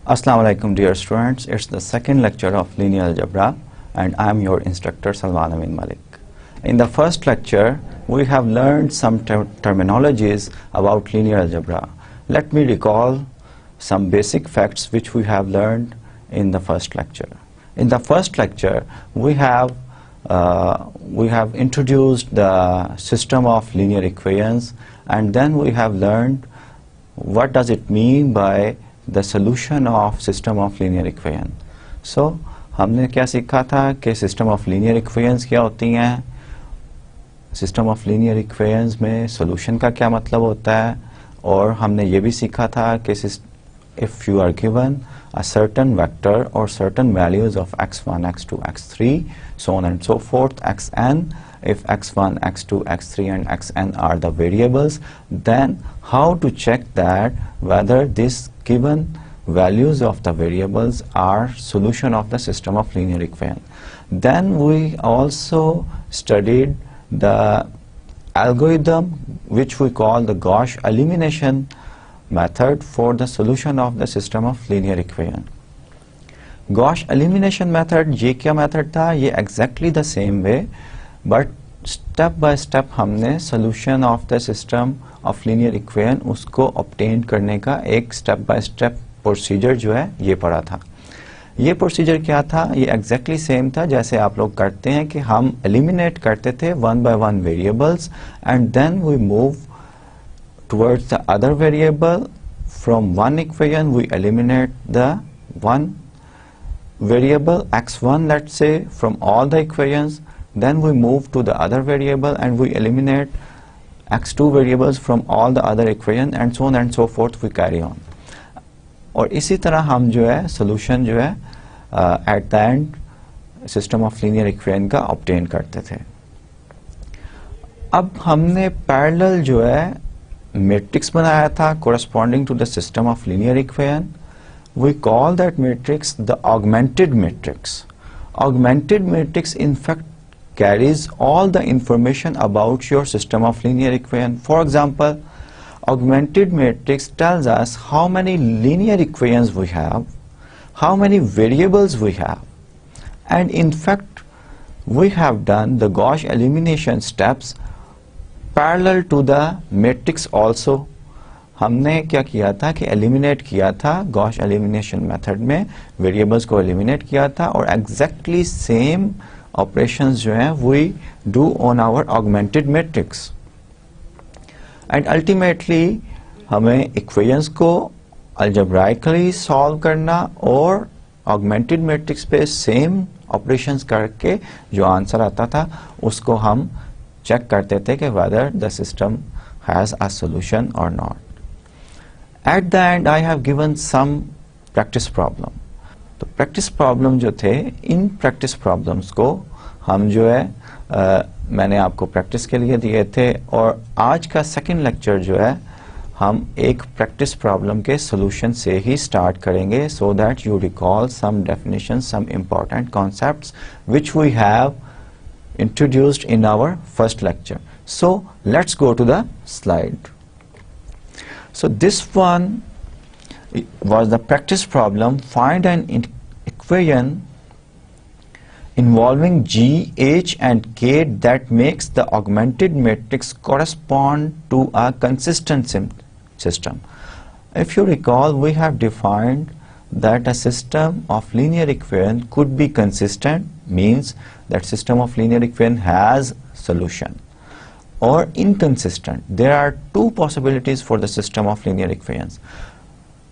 Assalamu alaikum dear students, it's the second lecture of linear algebra and I am your instructor Salman Amin Malik. In the first lecture we have learned some terminologies about linear algebra. Let me recall some basic facts which we have learned in the first lecture. In the first lecture we have introduced the system of linear equations, and then we have learned what does it mean by the solution of system of linear equation. So हमने क्या सीखा था कि system of linear equations क्या होती हैं, system of linear equations में solution का क्या मतलब होता है, और हमने ये भी सीखा था कि if you are given a certain vector or certain values of x1, x2, x3, so on and so forth, xn, if x1, x2, x3 and xn are the variables, then how to check that whether these given values of the variables are solution of the system of linear equation. Then we also studied the algorithm which we call the Gauss elimination method for the solution of the system of linear equation. Gauss elimination method, ये क्या method था? ये exactly the same way, but step by step हमने solution of the system of linear equation उसको obtain करने का एक step by step procedure जो है ये पढ़ा था. ये procedure क्या था? ये exactly same था जैसे आप लोग करते हैं कि हम eliminate करते थे one by one variables and then we move towards the other variable. From one equation we eliminate the one variable x1, let's say, from all the equations. Then we move to the other variable and we eliminate x2 variables from all the other equations, and so on and so forth we carry on. और इसी तरह हम जो है solution जो है at the end system of linear equation का obtain करते थे. अब हमने parallel जो है matrix बनाया था corresponding to the system of linear equation. We call that matrix the augmented matrix. Augmented matrix in fact carries all the information about your system of linear equation. For example, augmented matrix tells us how many linear equations we have, how many variables we have, and in fact we have done the Gauss elimination steps parallel to the matrix also. हमने क्या किया था कि eliminate किया था Gauss elimination method में, variables को eliminate किया था, और exactly same operations जो हैं we do on our augmented matrix. And ultimately हमें equations को algebraically solve करना और augmented matrix पे same operations करके जो answer आता था उसको हम check करते थे कि whether the system has a solution or not. At the end I have given some practice problem. तो practice problem जो थे, इन practice problems को हम जो है मैंने आपको practice के लिए दिए थे, और आज का second lecture जो है हम एक practice problem के solution से ही start करेंगे, so that you recall some definitions, some important concepts which we have introduced in our first lecture. So let's go to the slide. So this one was the practice problem. Find an equation involving G, H and K that makes the augmented matrix correspond to a consistent system. If you recall, we have defined that a system of linear equation could be consistent, means that system of linear equation has solution, or inconsistent. There are two possibilities for the system of linear equations.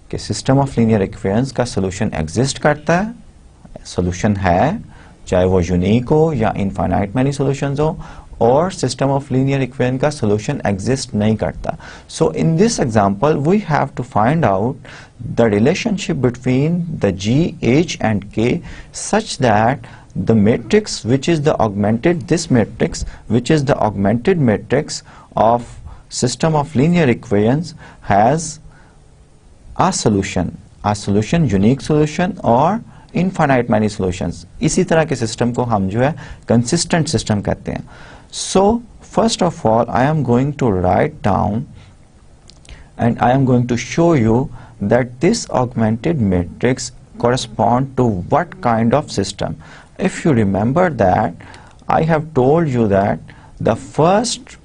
कि system of linear equations का solution exist करता है, solution है, चाहे वो unique हो या infinite many solutions हो, और system of linear equation का solution exist नहीं करता. So in this example we have to find out the relationship between the G, H and K such that the matrix which is the augmented, this matrix which is the augmented matrix of system of linear equations has a solution unique solution or infinite many solutions. इसी तरह के system को हम जो है consistent system कहते हैं. So first of all I am going to write down and I am going to show you that this augmented matrix correspond to what kind of system. If you remember that, I have told you that the first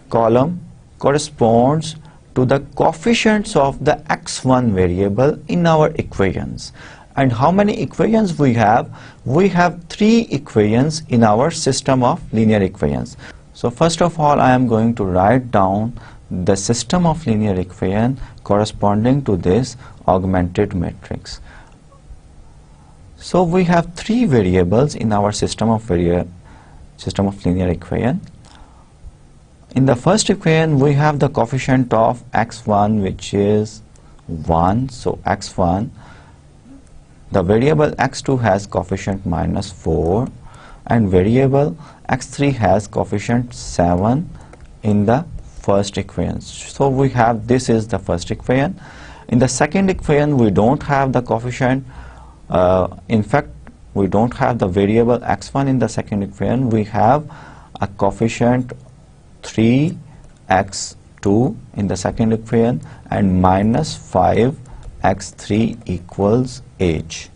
column corresponds to the coefficients of the x1 variable in our equations. And how many equations we have? We have 3 equations in our system of linear equations. So first of all, I am going to write down the system of linear equation corresponding to this augmented matrix. So we have 3 variables in our system of linear equation. In the first equation, we have the coefficient of x1, which is 1. So x1. The variable x2 has coefficient -4, and variable x3 has coefficient 7 in the first equation. So we have, this is the first equation. In the second equation, we don't have the coefficient. In fact, we don't have the variable x1 in the second equation. We have a coefficient 3x2 in the second equation and -5x3 equals h.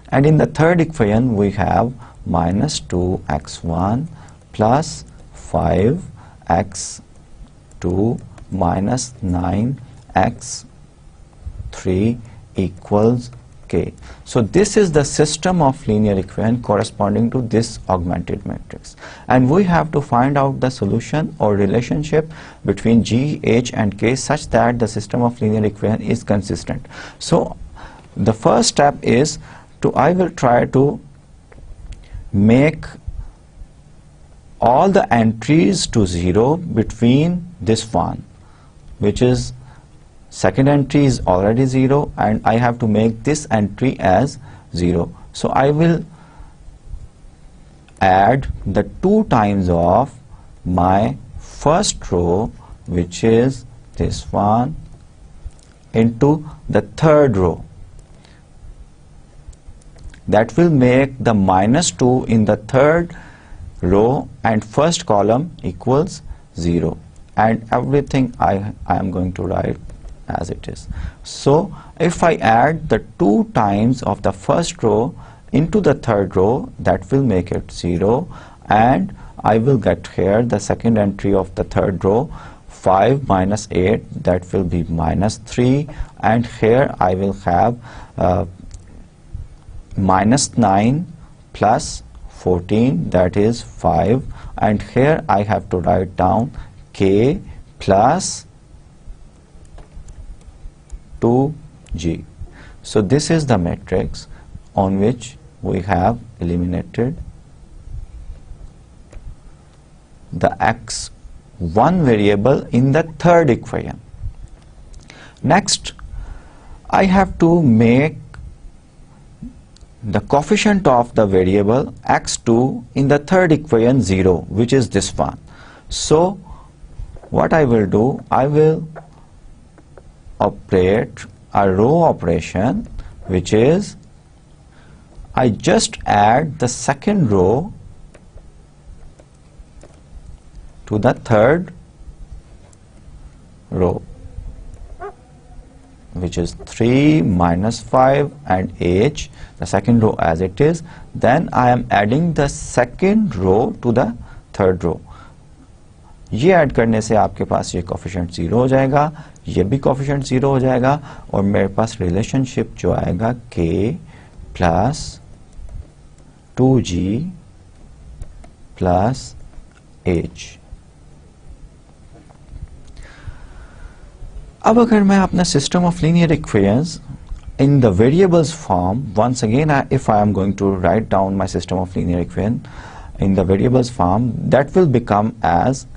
And in the third equation, we have -2x1 plus 5x2 minus 9x3 equals k. So this is the system of linear equation corresponding to this augmented matrix. And we have to find out the solution or relationship between g, h and k such that the system of linear equation is consistent. So the first step is I will try to make all the entries to 0 between this one, which is second entry is already 0, and I have to make this entry as 0. So I will add the 2 times of my first row, which is this one, into the third row. That will make the -2 in the third row and first column equals 0, and everything I am going to write as it is. So if I add the 2 times of the first row into the third row, that will make it 0, and I will get here the second entry of the third row, 5 minus 8, that will be -3, and here I will have -9 plus 14, that is 5, and here I have to write down k plus 2g. So this is the matrix on which we have eliminated the x1 variable in the third equation. Next, I have to make the coefficient of the variable x2 in the third equation 0, which is this one. So what I will do, I will operate a row operation, which is I just add the second row to the third row, which is 3 minus 5 and h, the second row as it is. Then I am adding the second row to the third row. ये add करने से आपके पास ये coefficient 0 हो जाएगा, ये भी coefficient 0 हो जाएगा, और मेरे पास रिलेशनशिप जो आएगा k plus 2g plus h. अब अगर मैं अपना system of linear equations in the variables form, once again if I am going to write down my system of linear equation in the variables form, that will become as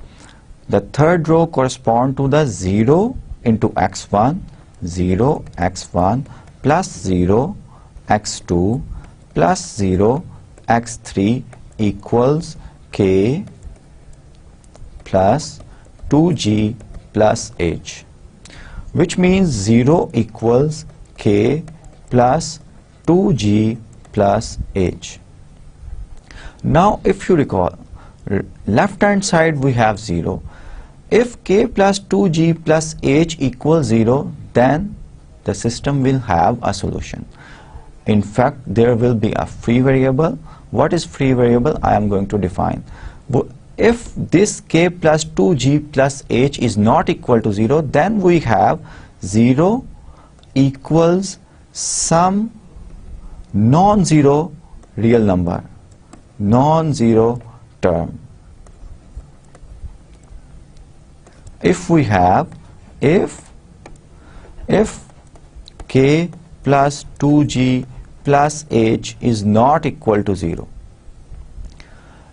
the third row correspond to the 0 into x1, 0 x1 plus 0 x2 plus 0 x3 equals k plus 2g plus h, which means 0 equals k plus 2g plus h. Now if you recall, left hand side we have 0. If k plus 2g plus h equals 0, then the system will have a solution. In fact, there will be a free variable. What is free variable? I am going to define. If this k plus 2g plus h is not equal to 0, then we have 0 equals some non-zero real number, non-zero term. If we have, if k plus 2g plus h is not equal to 0,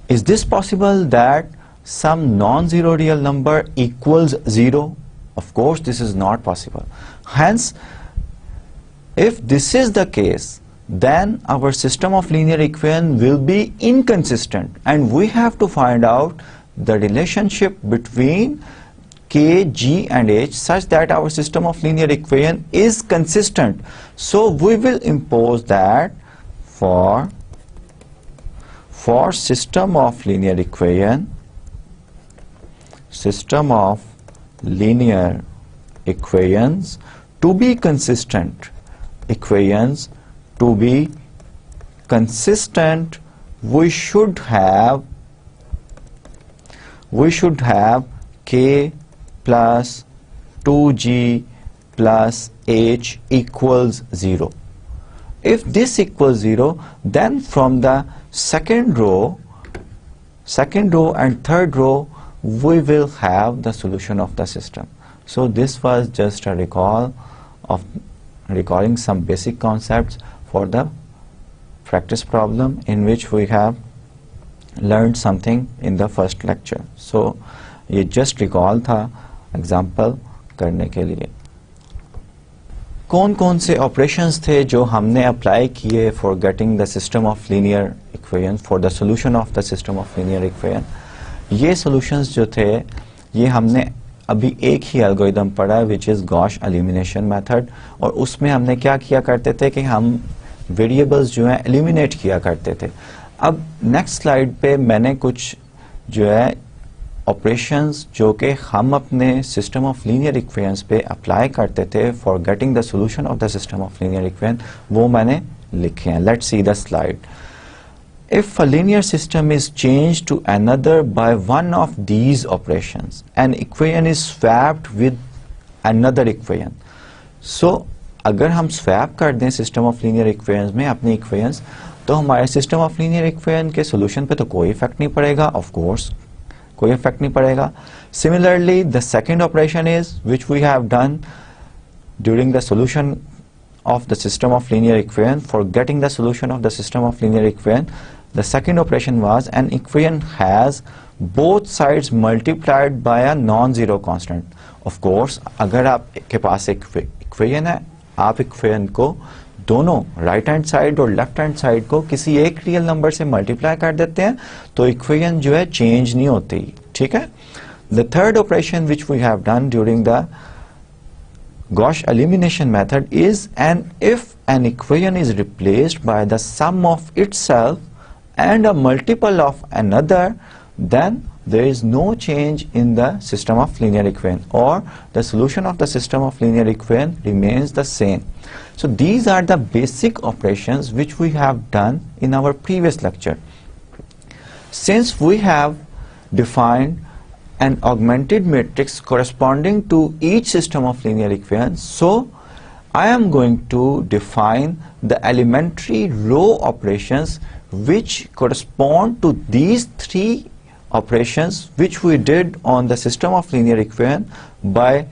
is this possible that some non-zero real number equals 0? Of course, this is not possible. Hence, if this is the case, then our system of linear equation will be inconsistent, and we have to find out the relationship between k, g and h such that our system of linear equation is consistent. So we will impose that for system of linear equation, system of linear equations to be consistent, equations to be consistent, we should have k plus 2g plus h equals 0. If this equals 0, then from the second row and third row, we will have the solution of the system. So this was just a recalling some basic concepts for the practice problem in which we have learned something in the first lecture. So ये just recall था example करने के लिए. कौन कौन से operations थे जो हमने अप्लाई किए for getting the system of linear equation, for the solution of the system of linear equation. ये सॉल्यूशंस जो थे ये हमने अभी एक ही एल्गोरिदम पढ़ा which is gosh elimination method, और उसमें हमने क्या किया करते थे कि हम वेरिएबल्स जो हैं एलिमिनेट किया करते थे. अब नेक्स्ट स्लाइड पे मैंने कुछ जो है ऑपरेशंस जो कि हम अपने सिस्टम ऑफ लीनियर इक्वेशंस पे अप्लाई करते थे for getting the solution of the system of linear equation, वो मैंने लिखे हैं. Let's see the slide. If a linear system is changed to another by one of these operations, an equation is swapped with another equation. So, अगर हम swap कर दें system of linear equations में अपनी equations, तो हमारे system of linear equation के solution पे तो कोई effect नहीं पड़ेगा. Of course, कोई effect नहीं पड़ेगा. Similarly, the second operation is which we have done during the solution of the system of linear equation. For getting the solution of the system of linear equation, the second operation was an equation has both sides multiplied by a non-zero constant. Of course, अगर आपके पास एक equation है, आप equation को दोनों right hand side और left hand side को किसी एक रियल नंबर से मल्टीप्लाई कर देते हैं तो इक्वेशन जो है चेंज नहीं होती. ठीक है. The third operation which we have done during the Gauss elimination method is if an equation is replaced by the sum of itself and a multiple of another, then there is no change in the system of linear equation, or the solution of the system of linear equation remains the same. So these are the basic operations which we have done in our previous lecture. Since we have defined an augmented matrix corresponding to each system of linear equations, so I am going to define the elementary row operations which correspond to these three operations which we did on the system of linear equation. By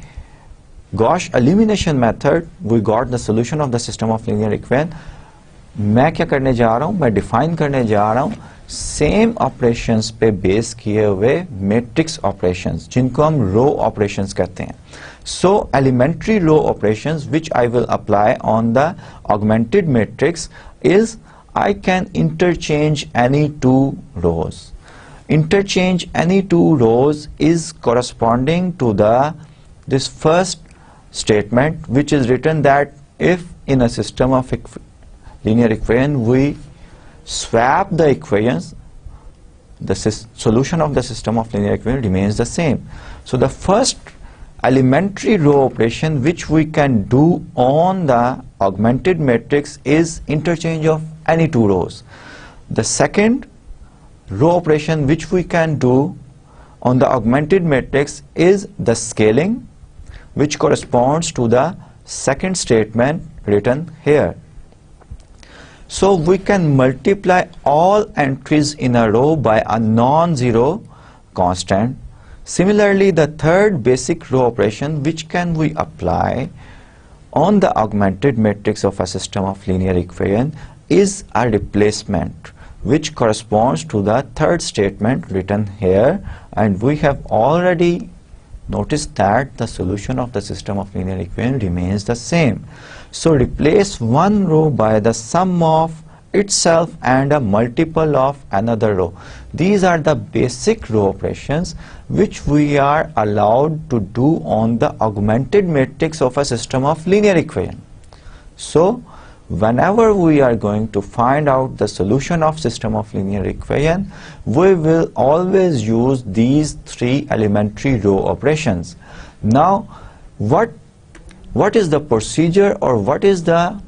Gauss elimination method we got the solution of the system of linear equation. मैं क्या करने जा रहा हूँ, मैं define करने जा रहा हूँ सेम ऑपरेशंस पे बेस किए हुए मैट्रिक्स ऑपरेशंस जिनको हम रो ऑपरेशंस कहते हैं. So elementary row operations which I will apply on the augmented matrix is I can interchange any two rows. Interchange any two rows is corresponding to this first statement which is written that if in a system of linear equation we swap the equations, the solution of the system of linear equation remains the same. So the first elementary row operation which we can do on the augmented matrix is interchange of any two rows. The second row operation which we can do on the augmented matrix is the scaling, which corresponds to the second statement written here. So we can multiply all entries in a row by a non-zero constant. Similarly, the third basic row operation which can we apply on the augmented matrix of a system of linear equation is a replacement, which corresponds to the third statement written here, and we have already noticed that the solution of the system of linear equation remains the same. So replace one row by the sum of itself and a multiple of another row. These are the basic row operations which we are allowed to do on the augmented matrix of a system of linear equation. So whenever we are going to find out the solution of system of linear equation, we will always use these three elementary row operations. Now what is the procedure, or what is the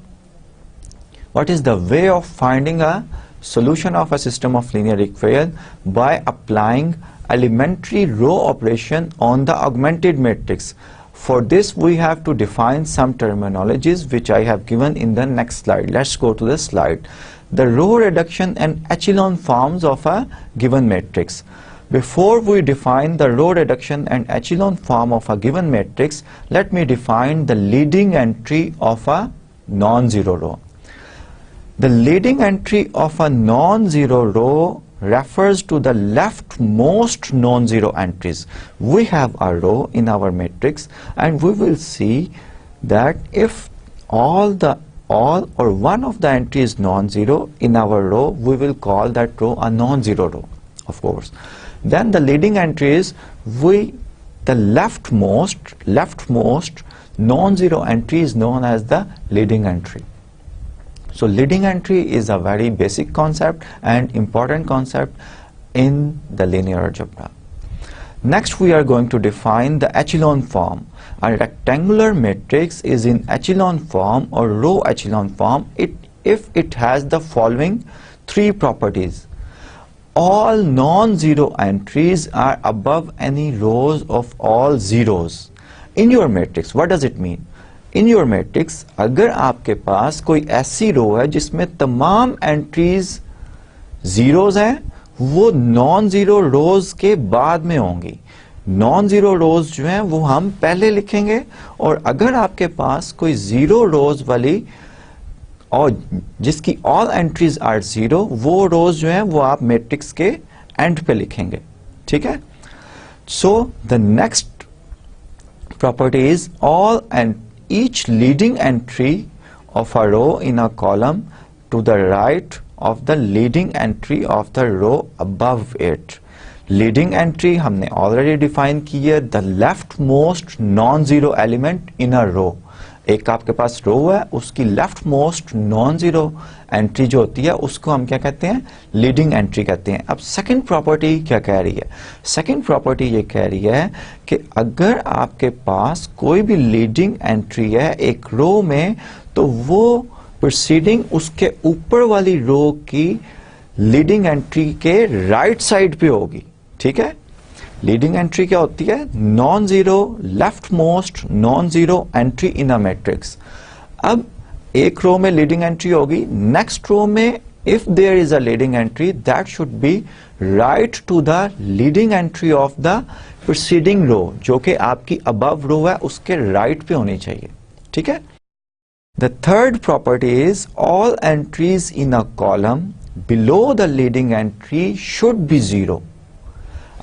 way of finding a solution of a system of linear equation? By applying elementary row operation on the augmented matrix. For this we have to define some terminologies which I have given in the next slide. Let's go to the slide. The row reduction and echelon forms of a given matrix. Before we define the row reduction and echelon form of a given matrix, let me define the leading entry of a non-zero row. The leading entry of a non-zero row refers to the leftmost non-zero entries. We have a row in our matrix, and we will see that if all or one of the entries is non-zero in our row, we will call that row a non-zero row, of course. Then the leading entry is the leftmost non-zero entry is known as the leading entry. So leading entry is a very basic concept and important concept in the linear algebra. Next we are going to define the echelon form. A rectangular matrix is in echelon form or row echelon form if it has the following three properties. All non-zero entries are above any rows of all zeros. In your matrix, what does it mean? In your matrix, अगर आपके पास कोई ऐसी रो है जिसमें तमाम entries zeros हैं, वो non zero रोज के बाद में होंगी. नॉन जीरो रोज जो हैं वो हम पहले लिखेंगे, और अगर आपके पास कोई जीरो रोज वाली और जिसकी ऑल एंट्रीज आर जीरो, वो रोज जो हैं वो आप मैट्रिक्स के एंड पे लिखेंगे. ठीक है. So the next property is all and each leading entry of a row in a column to the right of the leading entry of the row above it. Leading entry हमने already define की है, the leftmost non-zero element in a row. एक आपके पास रो है, उसकी leftmost non-zero entry जो होती है उसको हम क्या कहते हैं? लीडिंग एंट्री कहते हैं. अब सेकंड प्रॉपर्टी क्या कह रही है? सेकंड प्रॉपर्टी ये कह रही है कि अगर आपके पास कोई भी लीडिंग एंट्री है एक रो में, तो वो प्रीसीडिंग उसके ऊपर वाली रो की लीडिंग एंट्री के राइट साइड पे होगी. ठीक है. लीडिंग एंट्री क्या होती है? Non zero leftmost non zero entry in a matrix. अब एक रो में लीडिंग एंट्री होगी, नेक्स्ट रो में if there is a leading entry that should be right to the leading entry of the preceding row, जो कि आपकी above रो है उसके राइट पे होनी चाहिए. ठीक है. The third property is all entries in a column below the leading entry should B zero.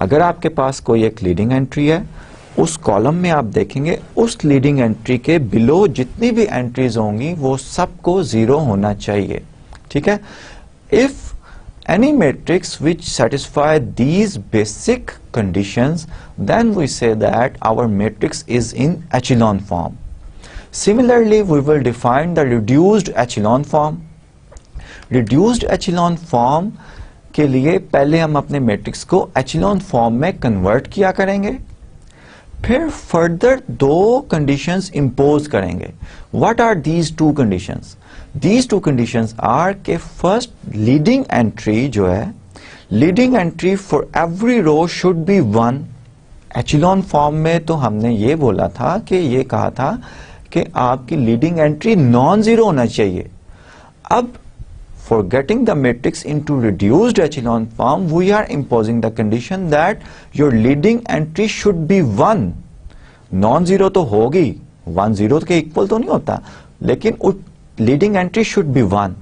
अगर आपके पास कोई एक लीडिंग एंट्री है, उस कॉलम में आप देखेंगे उस लीडिंग एंट्री के बिलो जितनी भी एंट्रीज होंगी वो सबको जीरो होना चाहिए. ठीक है. If any matrix which satisfy these basic conditions, then we say that our matrix is in echelon form. Similarly we will define the reduced echelon form. Reduced echelon form के लिए पहले हम अपने मैट्रिक्स को एचेलॉन फॉर्म में convert किया करेंगे. फिर फर्दर दो कंडीशंस इंपोज करेंगे. What are these two conditions? These two conditions are के फर्स्ट लीडिंग एंट्री जो है, leading entry for every row should be 1. Echelon form में तो हमने ये बोला था कि ये कहा था कि आपकी लीडिंग एंट्री नॉन जीरो होना चाहिए. अब for getting the matrix into reduced echelon form, we are imposing the condition that your leading entry should be 1. Non-zero तो होगी, 1 0 के इक्वल तो नहीं होता, लेकिन लीडिंग एंट्री शुड बी 1.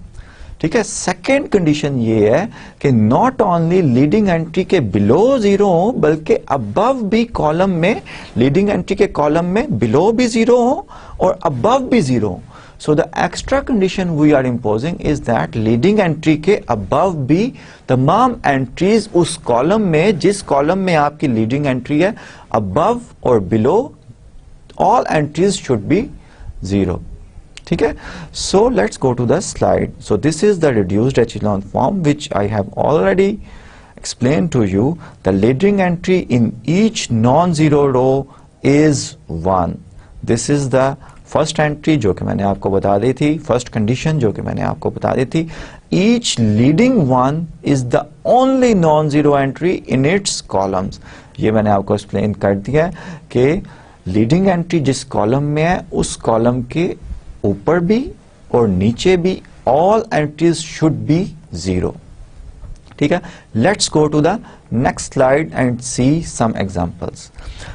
ठीक है. सेकेंड कंडीशन ये है कि नॉट ओनली लीडिंग एंट्री के बिलो 0 हो, बल्कि अबव भी कॉलम में, लीडिंग एंट्री के कॉलम में बिलो भी 0 हो और अबव भी 0 हो. So the extra condition we are imposing is that leading entry के above भी तमाम entries उस column में, जिस column में आपकी leading entry है, above और below all entries should be 0. ठीक है. So let's go to the slide. So this is the reduced echelon form which I have already explained to you. The leading entry in each non-zero row is 1. This is the first entry जो कि मैंने आपको बता दी थी, first condition जो कि मैंने आपको बता दी थी. Each leading one is the only non zero entry in its columns. ये मैंने आपको एक्सप्लेन कर दिया कि लीडिंग एंट्री जिस कॉलम में है उस कॉलम के ऊपर भी और नीचे भी ऑल एंट्रीज शुड बी 0. ठीक है. Let's go to the next slide and see some examples.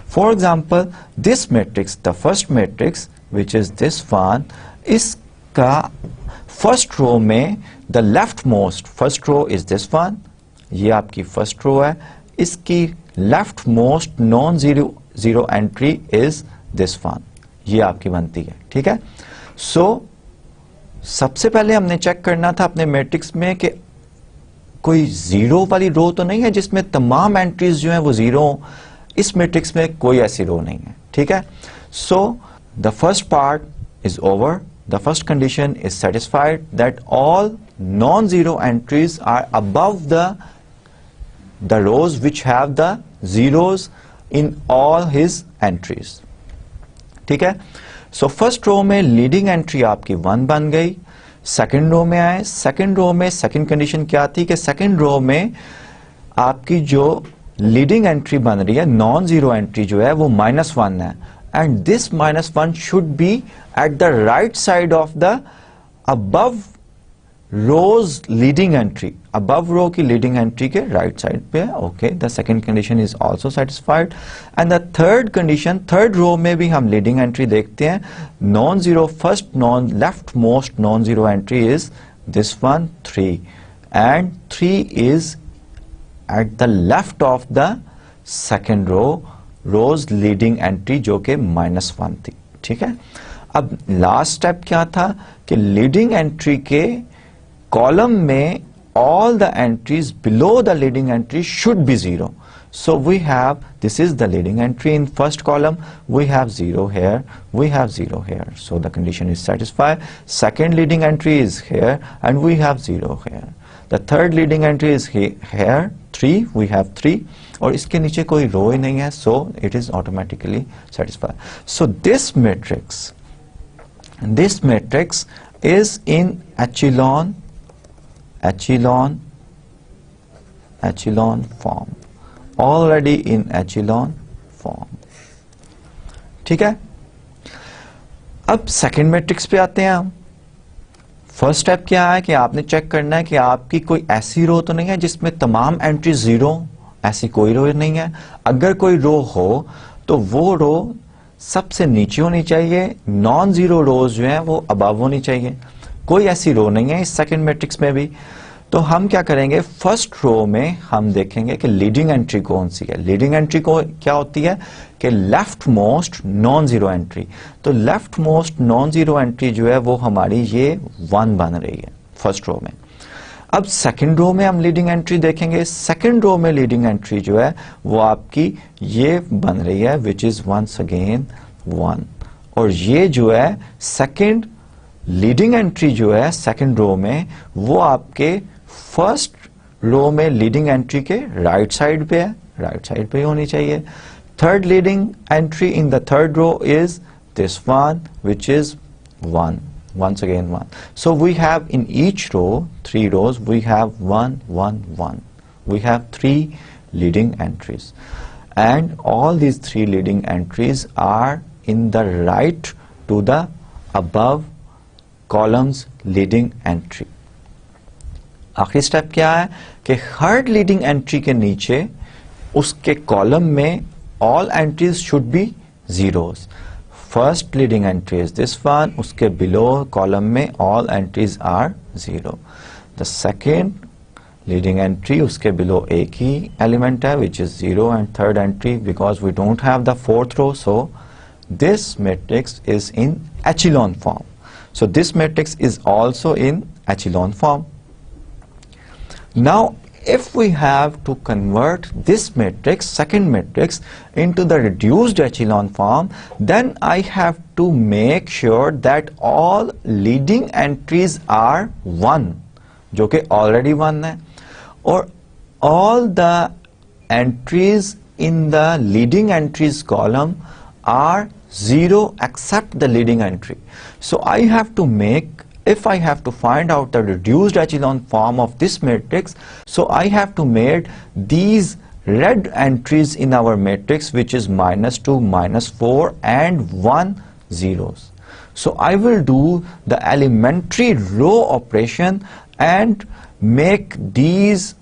For example this matrix, the first matrix which is this one, इसका फर्स्ट रो में the leftmost, first row is this one, ये आपकी first row है, इसकी left most non zero entry is this one, ये आपकी बनती है. ठीक है. सो सबसे पहले हमने चेक करना था अपने मैट्रिक्स में कि कोई जीरो वाली रो तो नहीं है जिसमें तमाम एंट्रीज जो हैं वो जीरो हो. इस मैट्रिक्स में कोई ऐसी रो नहीं है. ठीक है. सो the first part is over. The first condition is satisfied that all non-zero entries are above the rows which have the zeros in all his entries. ठीक है. So first row में leading entry आपकी 1 बन गई. Second row में आए, second row में second condition क्या थी कि second row में आपकी जो leading entry बन रही है, non-zero entry जो है वो -1 है. And this -1 should be at the right side of the above rows leading entry. Above row की leading entry के right side पे है. Okay, the second condition is also satisfied. And the third condition, third row में भी हम leading entry देखते हैं. Non-zero first leftmost non-zero entry is this one, 3, and 3 is at the left of the second row. Rows leading entry जो कि -1 थी. ठीक है. अब लास्ट स्टेप क्या था कि लीडिंग एंट्री के कॉलम में all the entries below the leading entry should be 0. So we have, this is the leading entry in first column, we have 0 here, we have 0 here, so the condition is satisfied. Second leading entry is here and we have 0 here. The third leading entry is here, 3, we have 3, और इसके नीचे कोई रो ही नहीं है, so it is automatically satisfied. So this matrix is in echelon form, already in echelon form. ठीक है. अब second matrix पे आते हैं हम. फर्स्ट स्टेप क्या है कि आपने चेक करना है कि आपकी कोई ऐसी रो तो नहीं है जिसमें तमाम एंट्री 0. ऐसी कोई रो नहीं है. अगर कोई रो हो तो वो रो सबसे नीचे होनी चाहिए. नॉन जीरो रोज जो है वो अबव होनी चाहिए. कोई ऐसी रो नहीं है इस सेकंड मैट्रिक्स में भी. तो हम क्या करेंगे, फर्स्ट रो में हम देखेंगे कि लीडिंग एंट्री कौन सी है. लीडिंग एंट्री को क्या होती है कि left most non zero entry. तो left most non zero entry जो है वो हमारी ये 1 बन रही है फर्स्ट रो में. अब सेकंड रो में हम लीडिंग एंट्री देखेंगे. सेकंड रो में लीडिंग एंट्री जो है वो आपकी ये बन रही है विच इज वंस अगेन 1. और ये जो है सेकंड लीडिंग एंट्री जो है सेकंड रो में वो आपके फर्स्ट रो में लीडिंग एंट्री के राइट साइड पे है, राइट साइड पे होनी चाहिए. Third leading entry in the third row is this one, which is 1. Once again 1. So we have in each row, 3 rows, we have 1, 1, 1. We have 3 leading entries. And all these 3 leading entries are in the right to the above columns leading entry. आखिरी step क्या है कि हर leading entry के नीचे उसके column में all entries should be zeros. First leading entry is this one, उसके below column में all entries are 0. The second leading entry, उसके below एक ही element है which is 0, and third entry, because we don't have the fourth row, so this matrix is in echelon form. So this matrix is also in echelon form. Now if we have to convert this matrix, second matrix, into the reduced echelon form, then I have to make sure that all leading entries are 1, जो कि already 1 है, or all the entries in the leading entries column are 0 except the leading entry. So I have to make, if I have to find out the reduced echelon form of this matrix, so I have to make these red entries in our matrix, which is -2, -4 and 1 zeros. So I will do the elementary row operation and make these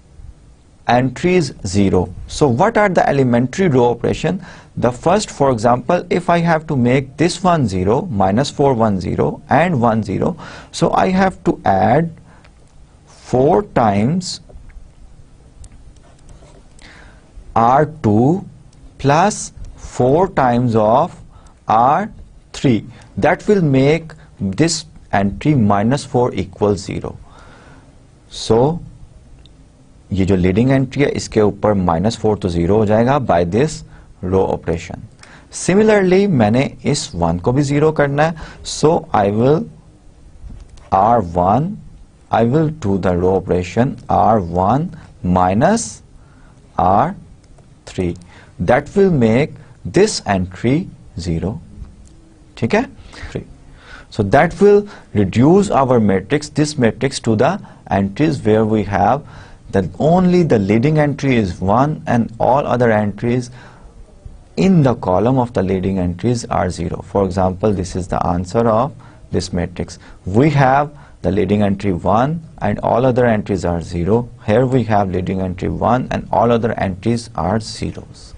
entries 0. So what are the elementary row operation? The first, for example, if I have to make this one 0, -4, 1, 0 and 1, 0, so I have to add 4 times R2 plus 4 times of R3. That will make this entry -4 equals 0. So ये जो leading entry है इसके ऊपर -4 तो 0 हो जाएगा by this row operation. Similarly मैंने इस 1 को भी 0 करना है, so I will R1, I will do the row operation R1 minus R3. That will make this entry 0. ठीक है? So that will reduce our matrix, this matrix, to the entries where we have that only the leading entry is 1 and all other entries in the column of the leading entries are 0. For example, this is the answer of this matrix. We have the leading entry 1 and all other entries are 0. Here we have leading entry 1 and all other entries are zeros.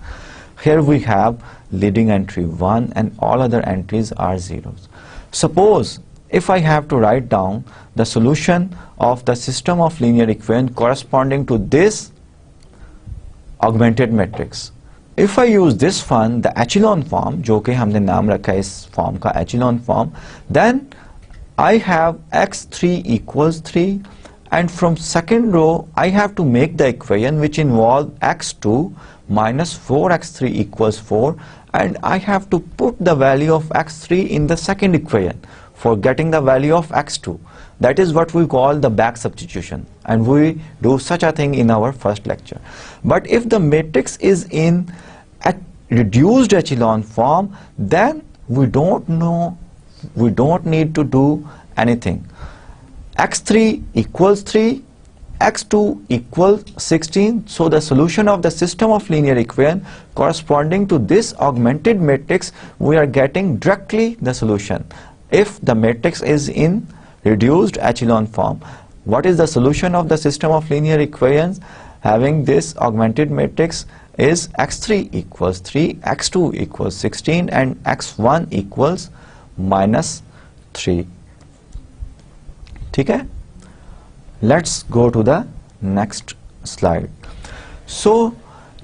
Here we have leading entry 1 and all other entries are zeros. Suppose if I have to write down the solution of the system of linear equation corresponding to this augmented matrix. If I use this one, the echelon form, जो कि हमने नाम रखा है इस form का echelon form, then I have x3 equals 3, and from second row I have to make the equation which involve x2 minus 4x3 equals 4, and I have to put the value of x3 in the second equation for getting the value of x2. That is what we call the back substitution, and we do such a thing in our first lecture. But if the matrix is in a reduced echelon form, then we don't need to do anything. x3 equals 3, x2 equals 16. So the solution of the system of linear equation corresponding to this augmented matrix, we are getting directly the solution. If the matrix is in reduced echelon form, what is the solution of the system of linear equations having this augmented matrix is x3 equals 3, x2 equals 16 and x1 equals -3. ठीक है? Let's go to the next slide. So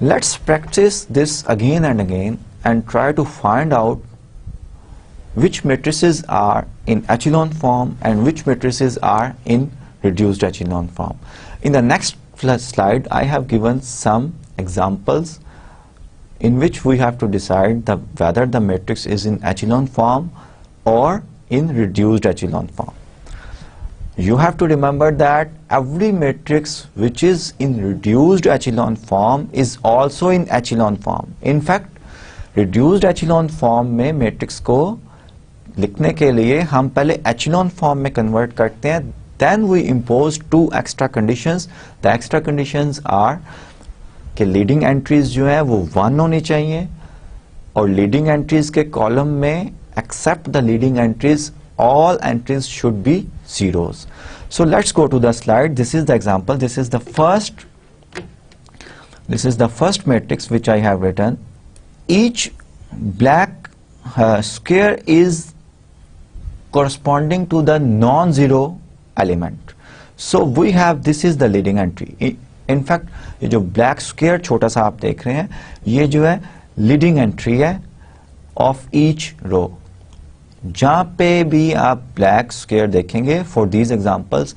let's practice this again and again and try to find out which matrices are in echelon form and which matrices are in reduced echelon form. In the next slide, I have given some examples in which we have to decide whether the matrix is in echelon form or in reduced echelon form. You have to remember that every matrix which is in reduced echelon form is also in echelon form. In fact, reduced echelon form में matrix को लिखने के लिए हम पहले एचिलॉन form में convert करते हैं, then we impose 2 extra conditions. The extra conditions are कि लीडिंग एंट्रीज जो है वो 1 होनी चाहिए और लीडिंग एंट्रीज के कॉलम में except the leading entries all entries should be zeros. So let's go to the slide. This is the example. This is the first matrix which I have written. Each black square is corresponding to the non-zero element. So we have, this is the leading entry. In fact, ये जो black square छोटा सा आप देख रहे हैं, ये जो है leading entry है of each row. जहां पे भी आप ब्लैक स्क्वायर देखेंगे for these examples,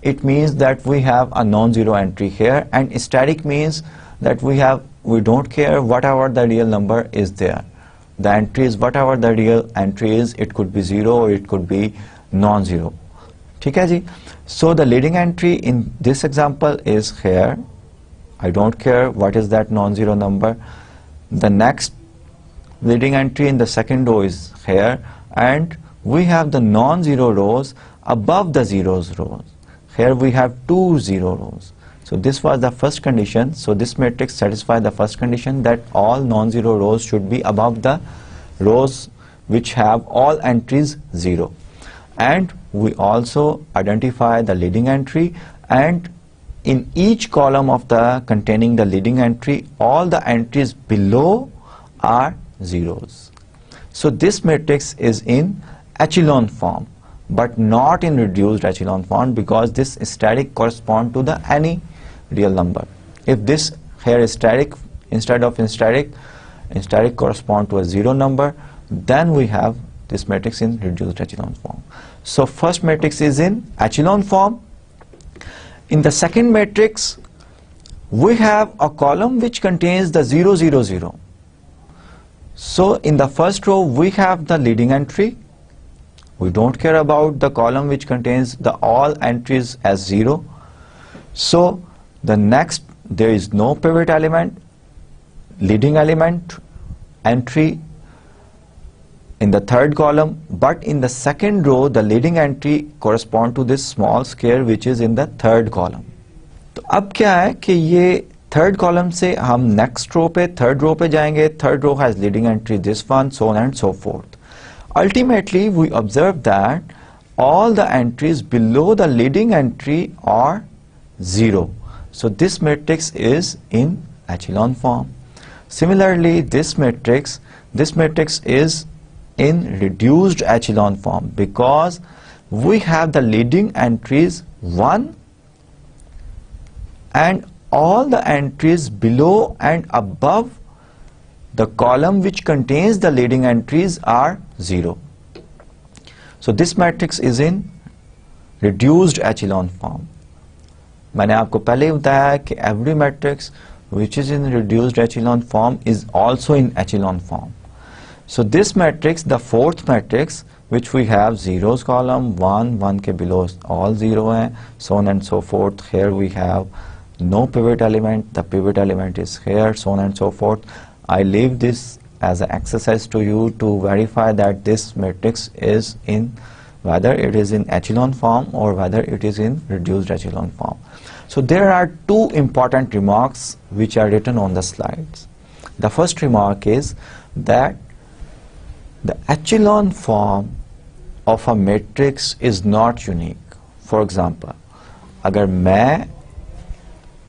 it means that we have a non zero entry here, and static means that we don't care whatever the real number is there. The entries whatever the real entry is, it could be zero or it could be non zero. ठीक है जी. So the leading entry in this example is here. I don't care what is that non zero number. The next leading entry in the second row is here, and we have the non-zero rows above the zeros rows. Here we have 2 zero rows. So this was the first condition. So this matrix satisfies the first condition, that all non-zero rows should be above the rows which have all entries 0. And we also identify the leading entry, and in each column of the containing the leading entry, all the entries below are zeros. So this matrix is in echelon form, but not in reduced echelon form, because this static corresponds to the any real number. If this here is static, instead of static correspond to a zero number, then we have this matrix in reduced echelon form. So first matrix is in echelon form. In the second matrix, we have a column which contains the 0 0 0. So in the first row we have the leading entry. We don't care about the column which contains the all entries as 0. So the next, there is no pivot element, leading element entry in the third column, but in the second row the leading entry correspond to this small square which is in the third column. तो अब क्या है कि ये third column से हम next row पे, third row पे जाएंगे. Third row has leading entry this one, so on and so forth. Ultimately we observe that all the entries below the leading entry are 0. So this matrix is in echelon form. Similarly, this matrix is in reduced echelon form, because we have the leading entries 1 and all the entries below and above the column which contains the leading entries are 0. So this matrix is in reduced echelon form. मैंने आपको पहले ही बताया कि every matrix which is in reduced echelon form is also in echelon form. So this matrix, the fourth matrix, which we have zeros column, 1 के below all 0 हैं, so on and so forth. Here we have no pivot element, the pivot element is here, so on and so forth. I leave this as an exercise to you to verify that this matrix is in, whether it is in echelon form or whether it is in reduced echelon form. So there are 2 important remarks which are written on the slides. The first remark is that the echelon form of a matrix is not unique. For example, अगर मैं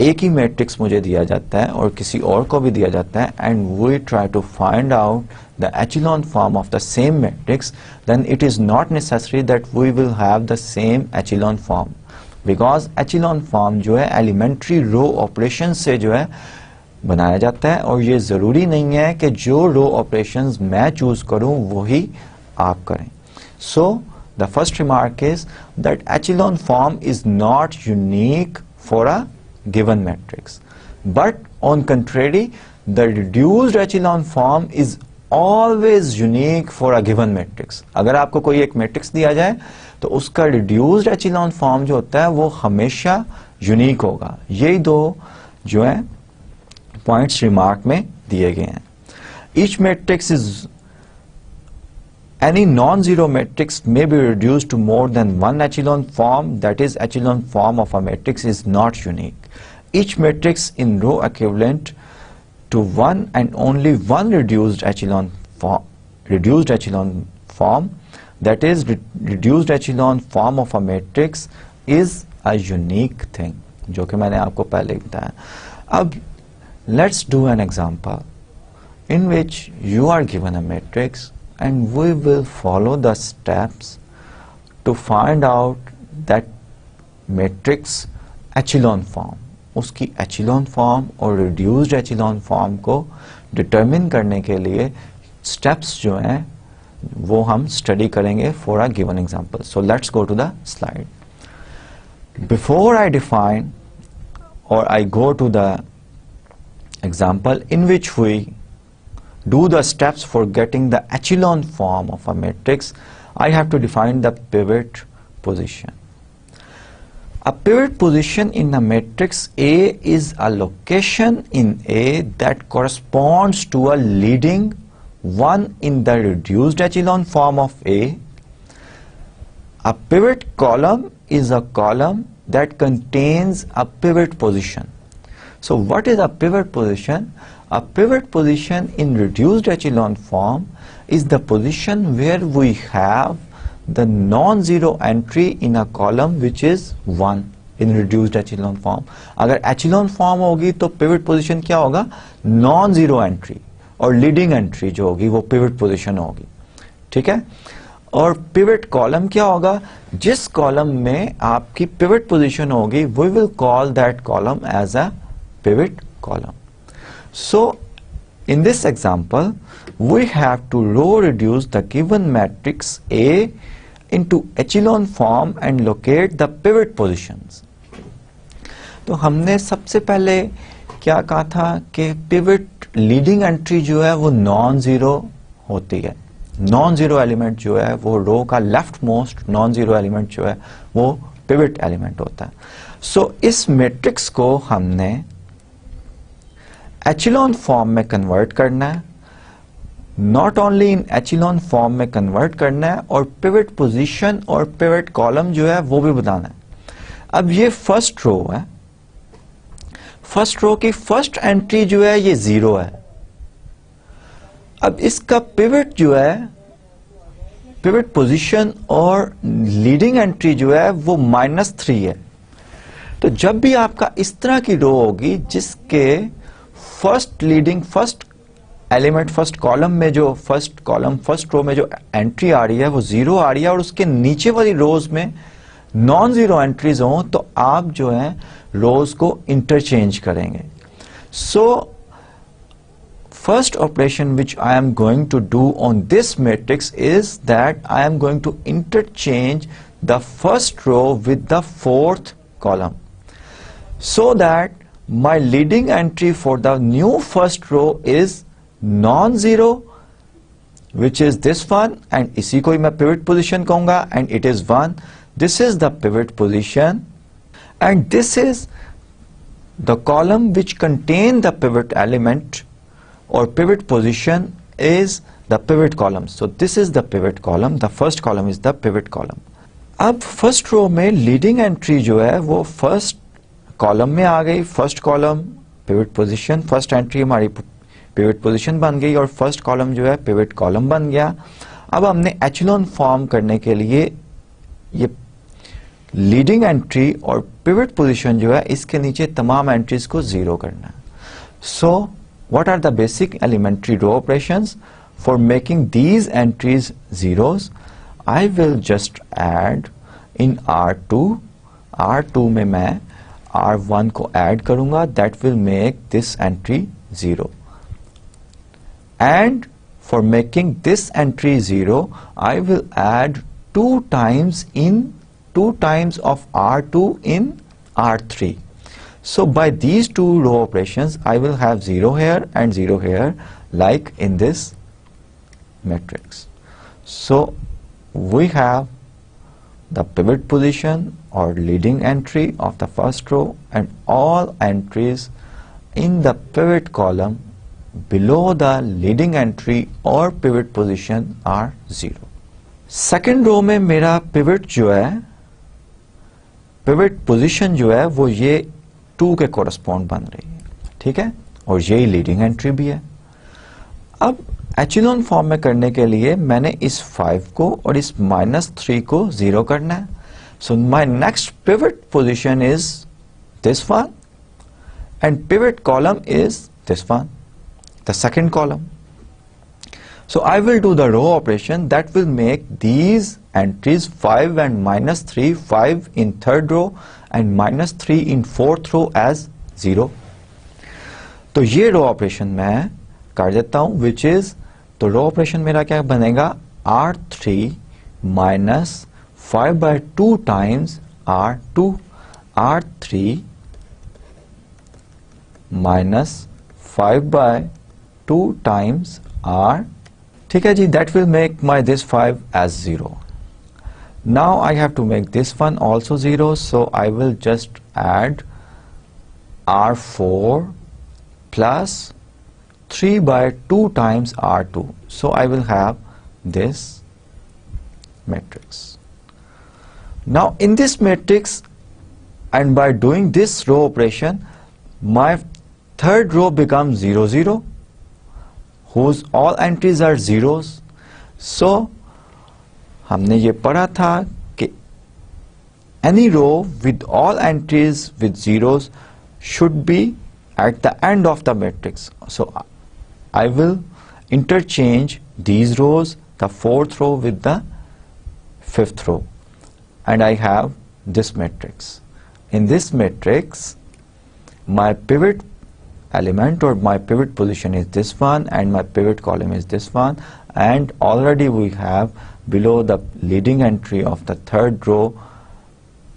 एक ही matrix मुझे दिया जाता है और किसी और को भी दिया जाता है, and we try to find out the echelon form of the same matrix, then it is not necessary that we will have the same echelon form, because echelon form जो है एलिमेंट्री रो ऑपरेशन से जो है बनाया जाता है, और ये ज़रूरी नहीं है कि जो रो ऑपरेशंस मैं चूज़ करूं वही आप करें. So the first remark is that echelon form is not unique for a given matrix, but on contrary the reduced echelon form is always unique for a given matrix. अगर आपको कोई एक matrix दिया जाए तो उसका reduced echelon form जो होता है वो हमेशा यूनिक होगा. यही 2 जो है पॉइंट्स रिमार्क में दिए गए हैं. Each matrix is any non-zero matrix may be reduced to more than one echelon form, that is, echelon form of a matrix is not unique. Each matrix in row equivalent to one and only one reduced echelon form, that is, reduced echelon form of a matrix is a unique thing, जो कि मैंने आपको पहले बताया. अब let's do an example in which you are given a matrix and we will follow the steps to find out that matrix echelon form. उसकी echelon form और reduced echelon form को determine करने के लिए steps जो हैं वो हम study करेंगे for a given example. So let's go to the slide. Before I define or I go to the example in which we do the steps for getting the echelon form of a matrix, I have to define the pivot position. A pivot position in a matrix A is a location in A that corresponds to a leading one in the reduced echelon form of A. A pivot column is a column that contains a pivot position. So what is a pivot position? A pivot position in reduced echelon form is the position where we have the non-zero entry in a column which is 1 in reduced echelon form. अगर echelon form होगी तो pivot position क्या होगा? Non-zero entry और leading entry जो होगी वो pivot position होगी. ठीक है? और pivot column क्या होगा? जिस column में आपकी pivot position होगी, we will call that column as a pivot column. So in this example we have to row reduce the given matrix A into echelon form and locate the pivot positions. तो हमने सबसे पहले क्या कहा था कि pivot leading entry जो है वो नॉन जीरो होती है. नॉन जीरो एलिमेंट जो है वो रो का left most non zero element जो है वो पिवट एलिमेंट होता है. सो इस मैट्रिक्स को हमने एचेलॉन फॉर्म में कन्वर्ट करना है. Not only in echelon form में कन्वर्ट करना है और पिवट पोजीशन और पिवट कॉलम जो है वो भी बताना है. अब ये फर्स्ट रो है. फर्स्ट रो की फर्स्ट एंट्री जो है ये 0 है. अब इसका पिवट जो है पिवट पोजीशन और लीडिंग एंट्री जो है वो -3 है. तो जब भी आपका इस तरह की रो होगी जिसके first leading first element first column में जो फर्स्ट रो में जो एंट्री आ रही है वो 0 आ रही है और उसके नीचे वाली रोज में नॉन जीरो एंट्रीज हो तो आप जो है रोज को इंटरचेंज करेंगे. सो first operation which I am going to do on this matrix is that I am going to interchange the first row with the fourth column so that my leading entry for the new first row is non-zero, which is this one, and इसी को ही मैं pivot position कहूँगा and it is 1. This is the pivot position and this is the column which contain the pivot element or pivot position is the pivot column. So this is the pivot column. The first column is the pivot column. अब first row में leading entry जो है वो first column में आ गई. First column pivot position, first entry हमारी pivot position बन गई और first column जो है pivot column बन गया. अब हमने echelon form करने के लिए ये leading entry और pivot position जो है इसके नीचे तमाम entries को 0 करना है. So what are the basic elementary row operations? For making these entries zeros, I will just add in R2 में मैं R1 को add करूँगा. That will make this entry 0. And for making this entry 0, I will add 2 times of R2 in R3. So by these two row operations I will have 0 here and 0 here like in this matrix. So we have the pivot position or leading entry of the first row and all entries in the pivot column below the leading entry or pivot position are 0. Second row में मेरा pivot जो है, pivot position जो है वो ये 2 के correspond बन रही है, ठीक है, और यही लीडिंग एंट्री भी है. अब एचिलॉन फॉर्म में करने के लिए मैंने इस 5 को और इस -3 को 0 करना है. So my next pivot position is this one and pivot column is this one, the second column. So I will do the row operation that will make these entries 5 and -3, 5 in third row and -3 in fourth row as 0. तो ये row operation मैं कर देता हूं, which is, तो row operation मेरा क्या बनेगा, R3 minus 5/2 times R2, R3 minus 5/2 times R. ठीक है जी, that will make my this 5 as 0. Now I have to make this one also 0, so I will just add R4 plus 3/2 times R2. So I will have this matrix. Now in this matrix, and by doing this row operation, my third row becomes 0, 0. whose all entries are zeros. So हमने ये पढ़ा था कि any row with all entries with zeros should be at the end of the matrix. So I will interchange these rows, the fourth row with the fifth row, and I have this matrix. In this matrix, my pivot element or my pivot position is this one and my pivot column is this one, and already we have below the leading entry of the third row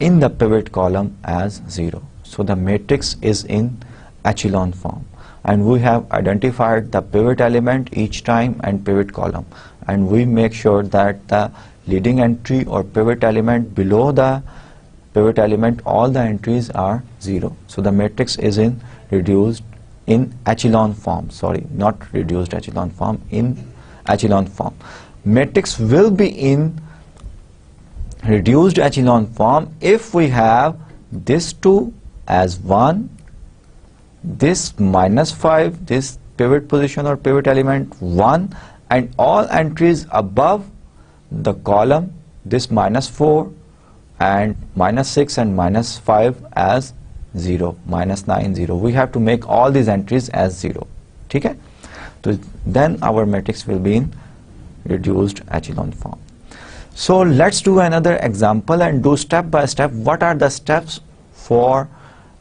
in the pivot column as 0. So the matrix is in echelon form, and we have identified the pivot element each time and pivot column, and we make sure that the leading entry or pivot element below the pivot element, all the entries are 0. So the matrix is in reduced in echelon form, sorry, not reduced echelon form, in echelon form. Matrix will be in reduced echelon form if we have this 2 as 1, this -5, this pivot position or pivot element 1, and all entries above the column, this -4 and -6 and -5 as 0, -9, 0. We have to make all these entries as 0. ठीक है? So then our matrix will be in reduced echelon form. So let's do another example and do step by step what are the steps for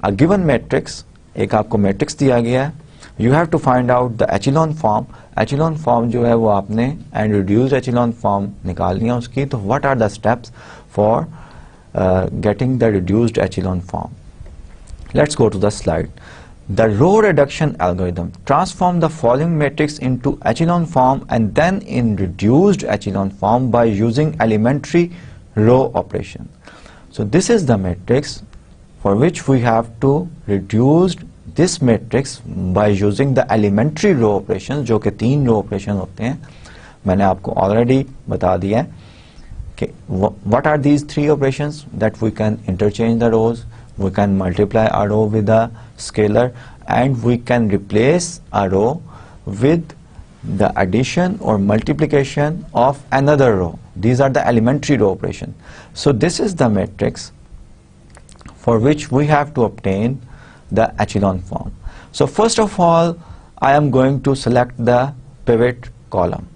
a given matrix. एक आपको matrix दिया गया है. You have to find out the echelon form. Echelon form जो है वो आपने and reduced echelon form निकालनी है उसकी. तो what are the steps for getting the reduced echelon form? Let's go to the slide. The row reduction algorithm transform the following matrix into echelon form and then in reduced echelon form by using elementary row operation. So this is the matrix for which we have to reduce this matrix by using the elementary row operations, जो कि 3 row operation होते हैं. मैंने आपको already बता दिया है कि what are these 3 operations that we can interchange the rows. We can multiply a row with a scalar, and we can replace a row with the addition or multiplication of another row. These are the elementary row operations. So this is the matrix for which we have to obtain the echelon form. So first of all, I am going to select the pivot column.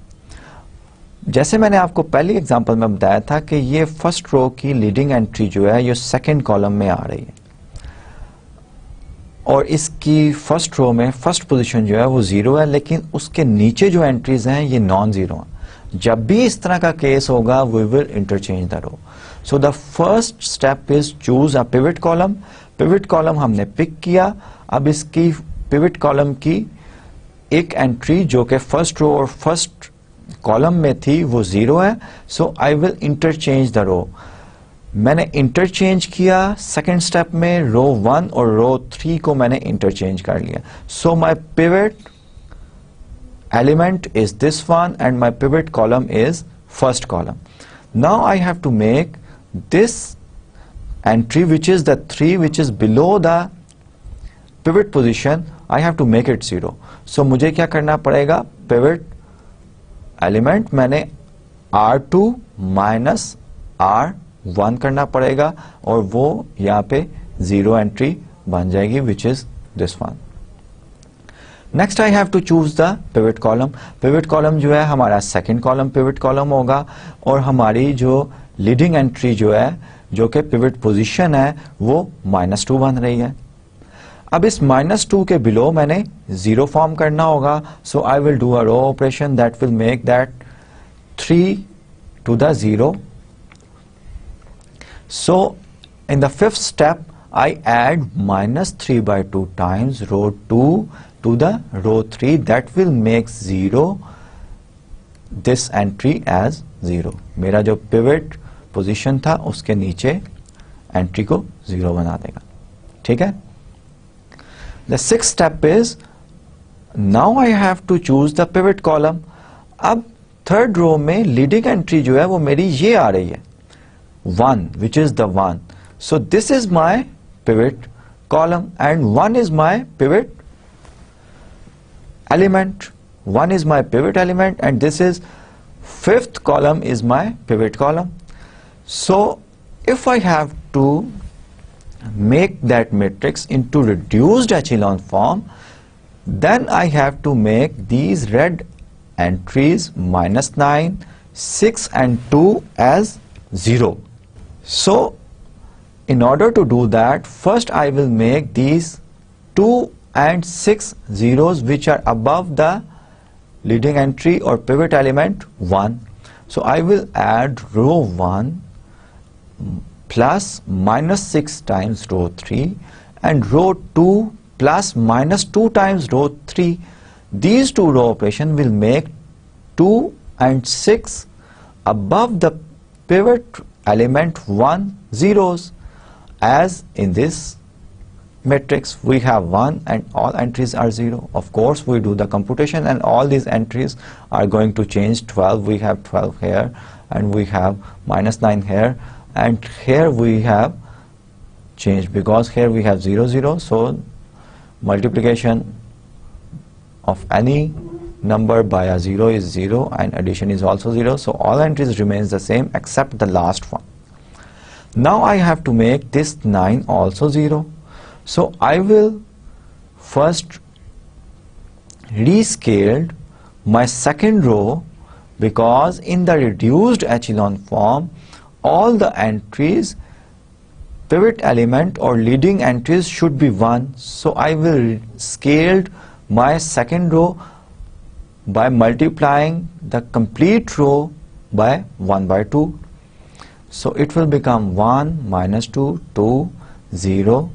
जैसे मैंने आपको पहली example में बताया था कि ये first row की लीडिंग एंट्री जो है ये सेकंड कॉलम में आ रही है और इसकी फर्स्ट रो में फर्स्ट पोजीशन जो है वो 0 है, लेकिन उसके नीचे जो एंट्रीज हैं ये नॉन जीरो हैं. जब भी इस तरह का केस होगा we will interchange the row. So the first step is choose a pivot column. Pivot column हमने पिक किया. अब इसकी पिवट कॉलम की एक एंट्री जो कि फर्स्ट रो और फर्स्ट कॉलम में थी वो 0 है. So I will interchange the row. मैंने इंटरचेंज किया सेकंड स्टेप में रो 1 और रो 3 को मैंने इंटरचेंज कर लिया. So my pivot element is this one and my pivot column is first column. Now I have to make this entry, which is the 3 which is below the pivot position, I have to make it 0. So मुझे क्या करना पड़ेगा, pivot element मैंने R2 minus R1 करना पड़ेगा और वो यहाँ पे 0 entry बन जाएगी, which is this one. Next I have to choose the pivot column. Pivot column जो है हमारा second column pivot column होगा और हमारी जो leading entry जो है, जो कि pivot position है, वो -2 बन रही है. अब इस -2 के below मैंने 0 form करना होगा. So I will do a row operation that will make that 3 to the 0. So in the fifth step I add -3/2 times row 2 to the row 3. That will make 0 this entry as 0. मेरा जो pivot position था उसके नीचे entry को 0 बना देगा. ठीक है? The sixth step is now I have to choose the pivot column. अब third row में leading entry जो है वो मेरी ये आ रही है 1, which is the 1. So this is my pivot column and 1 is my pivot element. 1 is my pivot element and this is fifth column is my pivot column. So if I have to make that matrix into reduced echelon form, then I have to make these red entries -9, 6 and 2 as 0. So in order to do that, first I will make these 2 and 6 zeros which are above the leading entry or pivot element 1. So I will add row 1 plus -6 times row 3 and row 2 plus -2 times row 3. These two row operation will make 2 and 6 above the pivot element 1 zeros. As in this matrix we have 1 and all entries are 0. Of course we do the computation and all these entries are going to change. 12, we have 12 here and we have -9 here and here we have changed because here we have 0, 0. So multiplication of any number by a 0 is 0 and addition is also 0. So all entries remains the same except the last one. Now I have to make this 9 also 0. So I will first rescale my second row because in the reduced echelon form all the entries, pivot element or leading entries should be 1. So I will scale my second row by multiplying the complete row by 1/2. So it will become 1 -2, 2, 0,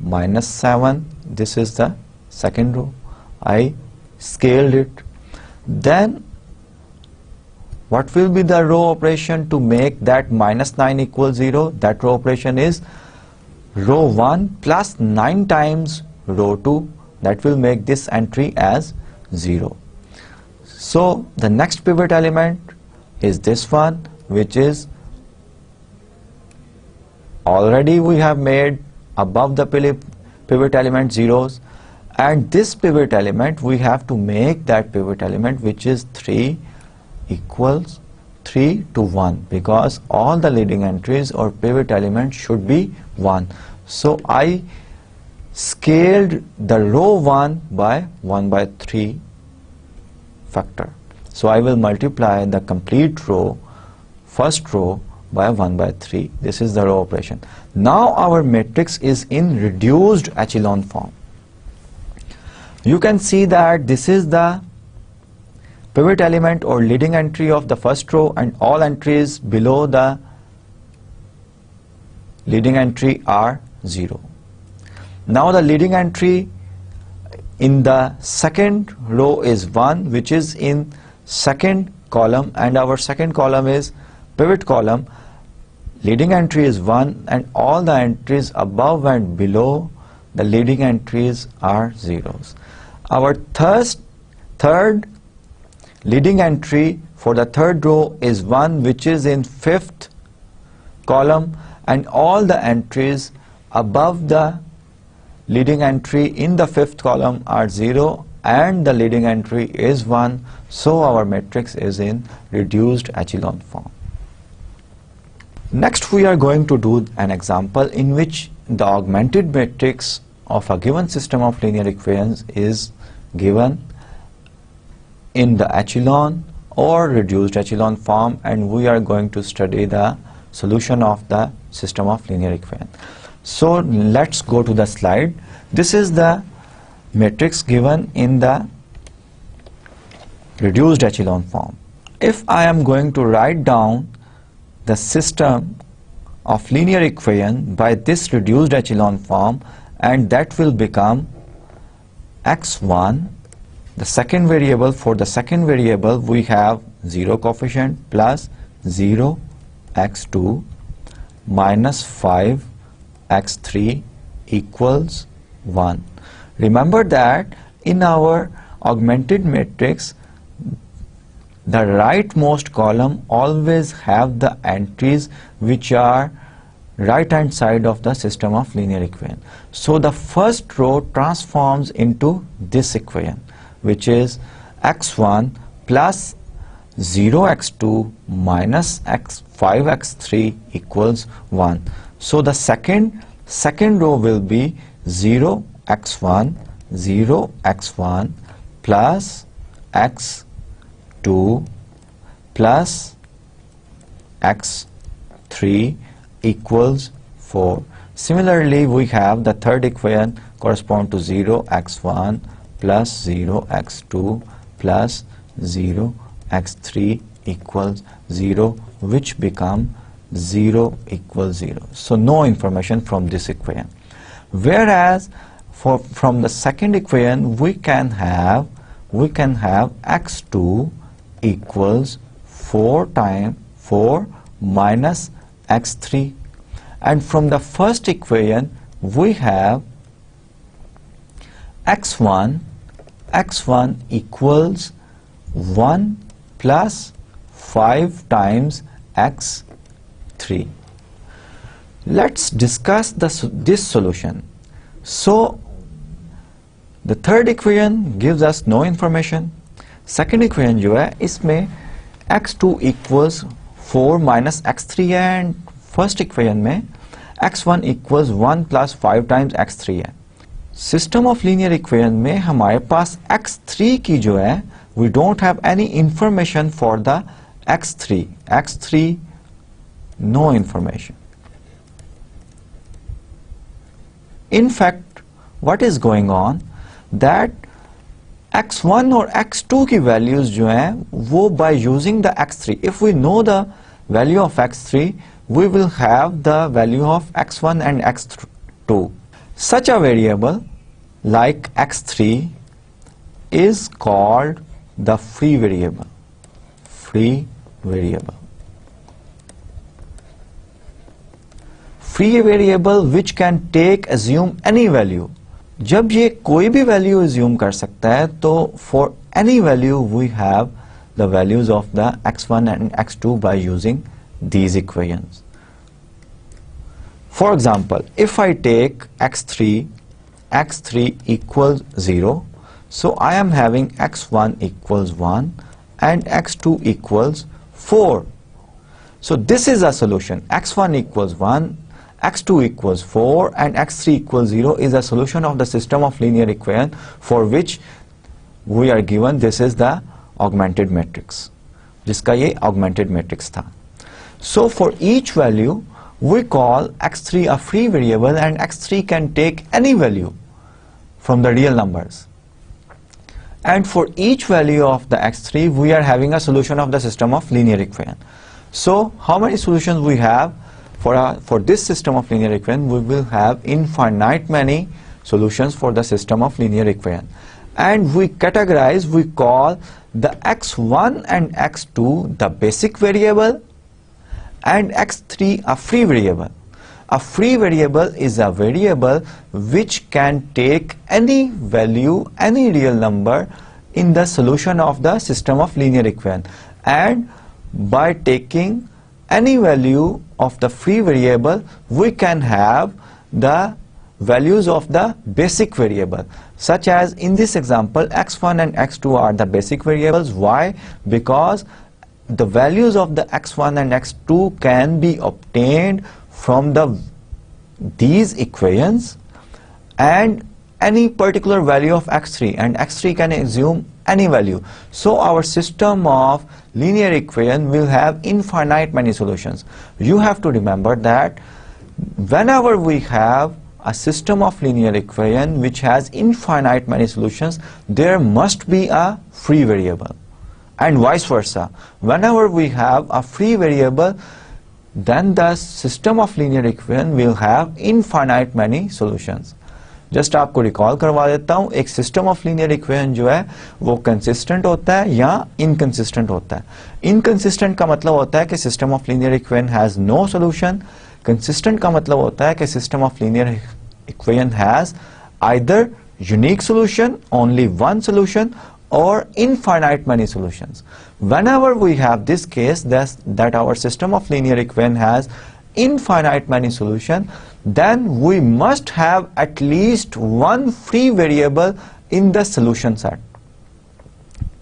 -7. This is the second row. I scaled it. Then what will be the row operation to make that -9 equals 0? That row operation is row 1 plus 9 times row 2. That will make this entry as 0. So the next pivot element is this one, which is already we have made above the pivot element zeros, and this pivot element we have to make that pivot element which is 3 equals 3 to 1 because all the leading entries or pivot elements should be 1. So I scaled the row 1 by 1/3 factor. So I will multiply the complete row, first row, by 1/3. This is the row operation. Now our matrix is in reduced echelon form. You can see that this is the pivot element or leading entry of the first row and all entries below the leading entry are 0. Now the leading entry in the second row is 1, which is in second column, and our second column is pivot column. Leading entry is 1 and all the entries above and below the leading entries are zeros. Our third leading entry for the third row is 1, which is in 5th column, and all the entries above the leading entry in the 5th column are 0, and the leading entry is 1, so our matrix is in reduced echelon form. Next we are going to do an example in which the augmented matrix of a given system of linear equations is given in the echelon or reduced echelon form, and we are going to study the solution of the system of linear equations. So let's go to the slide. This is the matrix given in the reduced echelon form. If I am going to write down the system of linear equation by this reduced echelon form, and that will become x1, the second variable. For the second variable we have 0 coefficient plus 0 x2 minus 5 x3 equals 1. Remember that in our augmented matrix, the rightmost column always have the entries which are right hand side of the system of linear equation. So the first row transforms into this equation, which is x1 plus 0x2 minus 5x3 equals 1. So the second row will be 0x1 plus x2 plus x3 equals 4. Similarly, we have the third equation correspond to 0x1 plus 0x2 plus 0x3 equals 0, which become 0 equals 0. So no information from this equation. Whereas from the second equation we can have x2 equals 4 minus x3, and from the first equation we have x1 equals 1 plus 5 times x3. Let's discuss this solution. So the third equation gives us no information. Second equation जो है इसमें x2 equals 4 minus x3 है, and first equation में x1 equals 1 plus 5 times x3 है. System of linear equation में हमारे पास x3 की जो है, we don't have any information for the x3 no information. In fact, what is going on that x1 और x2 की values जो हैं वो by using the x3, if we know the value of x3, we will have the value of x1 and x2. Such a variable like x3 is called the free variable. Free variable which can assume any value. जब ये कोई भी value assume कर सकता है, तो for any value we have the values of the x1 and x2 by using these equations. For example, if I take x3 equals 0, so I am having x1 equals 1 and x2 equals 4. So this is a solution. x1 equals 1, x2 equals 4 and x3 equals 0 is a solution of the system of linear equation for which we are given this is the augmented matrix, जिसका ये augmented matrix था. So for each value we call x3 a free variable, and x3 can take any value from the real numbers. And for each value of the x3 we are having a solution of the system of linear equation. So how many solutions we have? For this system of linear equation we will have infinite many solutions for the system of linear equation, and we categorize, we call the x1 and x2 the basic variable and x3 a free variable. A free variable is a variable which can take any value, any real number in the solution of the system of linear equation, and by taking any value of the free variable we can have the values of the basic variable, such as in this example x1 and x2 are the basic variables. Why? Because the values of the x1 and x2 can be obtained from these equations and any particular value of x3, and x3 can assume any value. So our system of linear equation will have infinite many solutions. You have to remember that whenever we have a system of linear equation which has infinite many solutions, there must be a free variable, and vice versa. Whenever we have a free variable, then the system of linear equation will have infinite many solutions. Just आपको recall करवा देता हूं, एक system of linear equation जो है वो consistent होता है या इनकंसिस्टेंट होता है. इनकंसिस्टेंट का मतलब होता है कि system of linear equation has no solution. Consistent का मतलब होता है कि system of linear equation has either unique solution, only one solution, or infinite many solutions. Whenever we have this case that our system of linear equation has infinite many solution, then we must have at least one free variable in the solution set.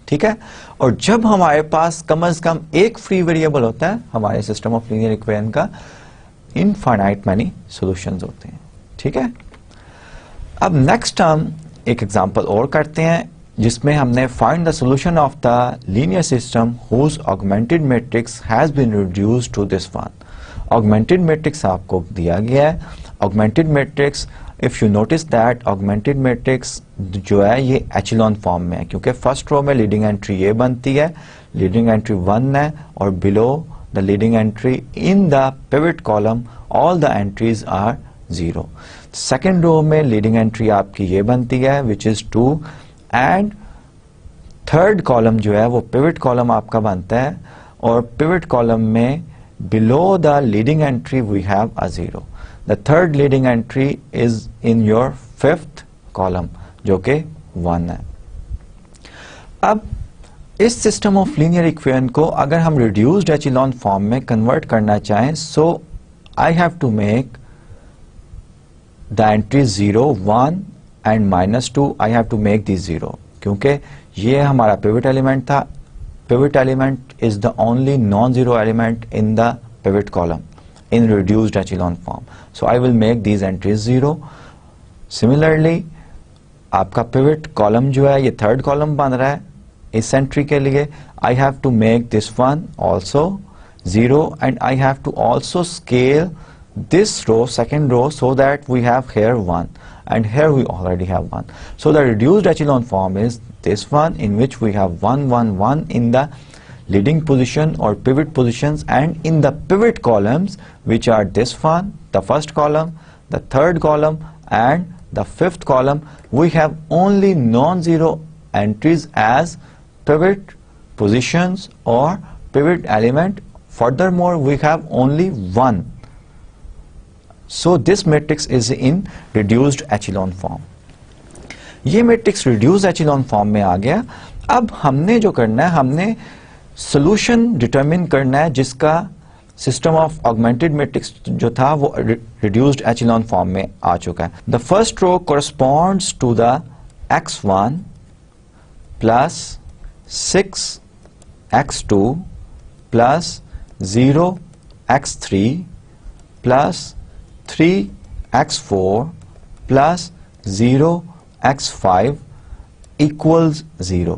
ठीक है. और जब हमारे पास कम से कम एक free variable होता है हमारे सिस्टम ऑफ लीनियर इक्वेशन का, इनफाइनाइट मैनी सॉल्यूशंस होते हैं. ठीक है. अब नेक्स्ट हम एक एग्जांपल और करते हैं जिसमें हमने find the solution of the linear system whose augmented matrix has been reduced to this one. Augmented matrix आपको दिया गया है. Augmented matrix, if you notice that augmented matrix जो है ये एचेलॉन फॉर्म में है, क्योंकि फर्स्ट रो में लीडिंग एंट्री ये बनती है, लीडिंग एंट्री 1 है, और below the leading entry in the pivot column all the entries are 0. Second row में लीडिंग एंट्री आपकी ये बनती है which is 2, and third column जो है वो पिवट कॉलम आपका बनता है, और पिवट कॉलम में below the leading entry we have a 0. The third leading entry is in your fifth column जो कि 1 है. अब इस सिस्टम ऑफ लीनियर इक्वेशन को अगर हम रिड्यूस्ड एचेलॉन फॉर्म में कन्वर्ट करना चाहें, so I have to make the entry 0, 1 and -2. I have to make this 0 क्योंकि ये हमारा पिवट एलिमेंट था. Pivot element is the only non-zero element in the pivot column in reduced echelon form. So I will make these entries 0. Similarly, आपका pivot column जो है ये third column बन रहा है इस entry के लिए. I have to make this one also 0, and I have to also scale this row, second row, so that we have here 1, and here we already have 1. So the reduced echelon form is this one, in which we have 1, 1, 1 in the leading position or pivot positions, and in the pivot columns, which are this one, the first column, the third column, and the fifth column, we have only non-zero entries as pivot positions or pivot element. Furthermore, we have only 1. So this matrix is in reduced echelon form. ये matrix reduce echelon form में आ गया. अब हमने जो करना है, हमने solution determine करना है जिसका सिस्टम ऑफ ऑगमेंटेड मैट्रिक्स जो था वो रिड्यूस्ड एचेलॉन फॉर्म में आ चुका है. The first row corresponds to the x1 plus 6x2 plus 0x3 plus 3x4 plus 0x5 equals 0.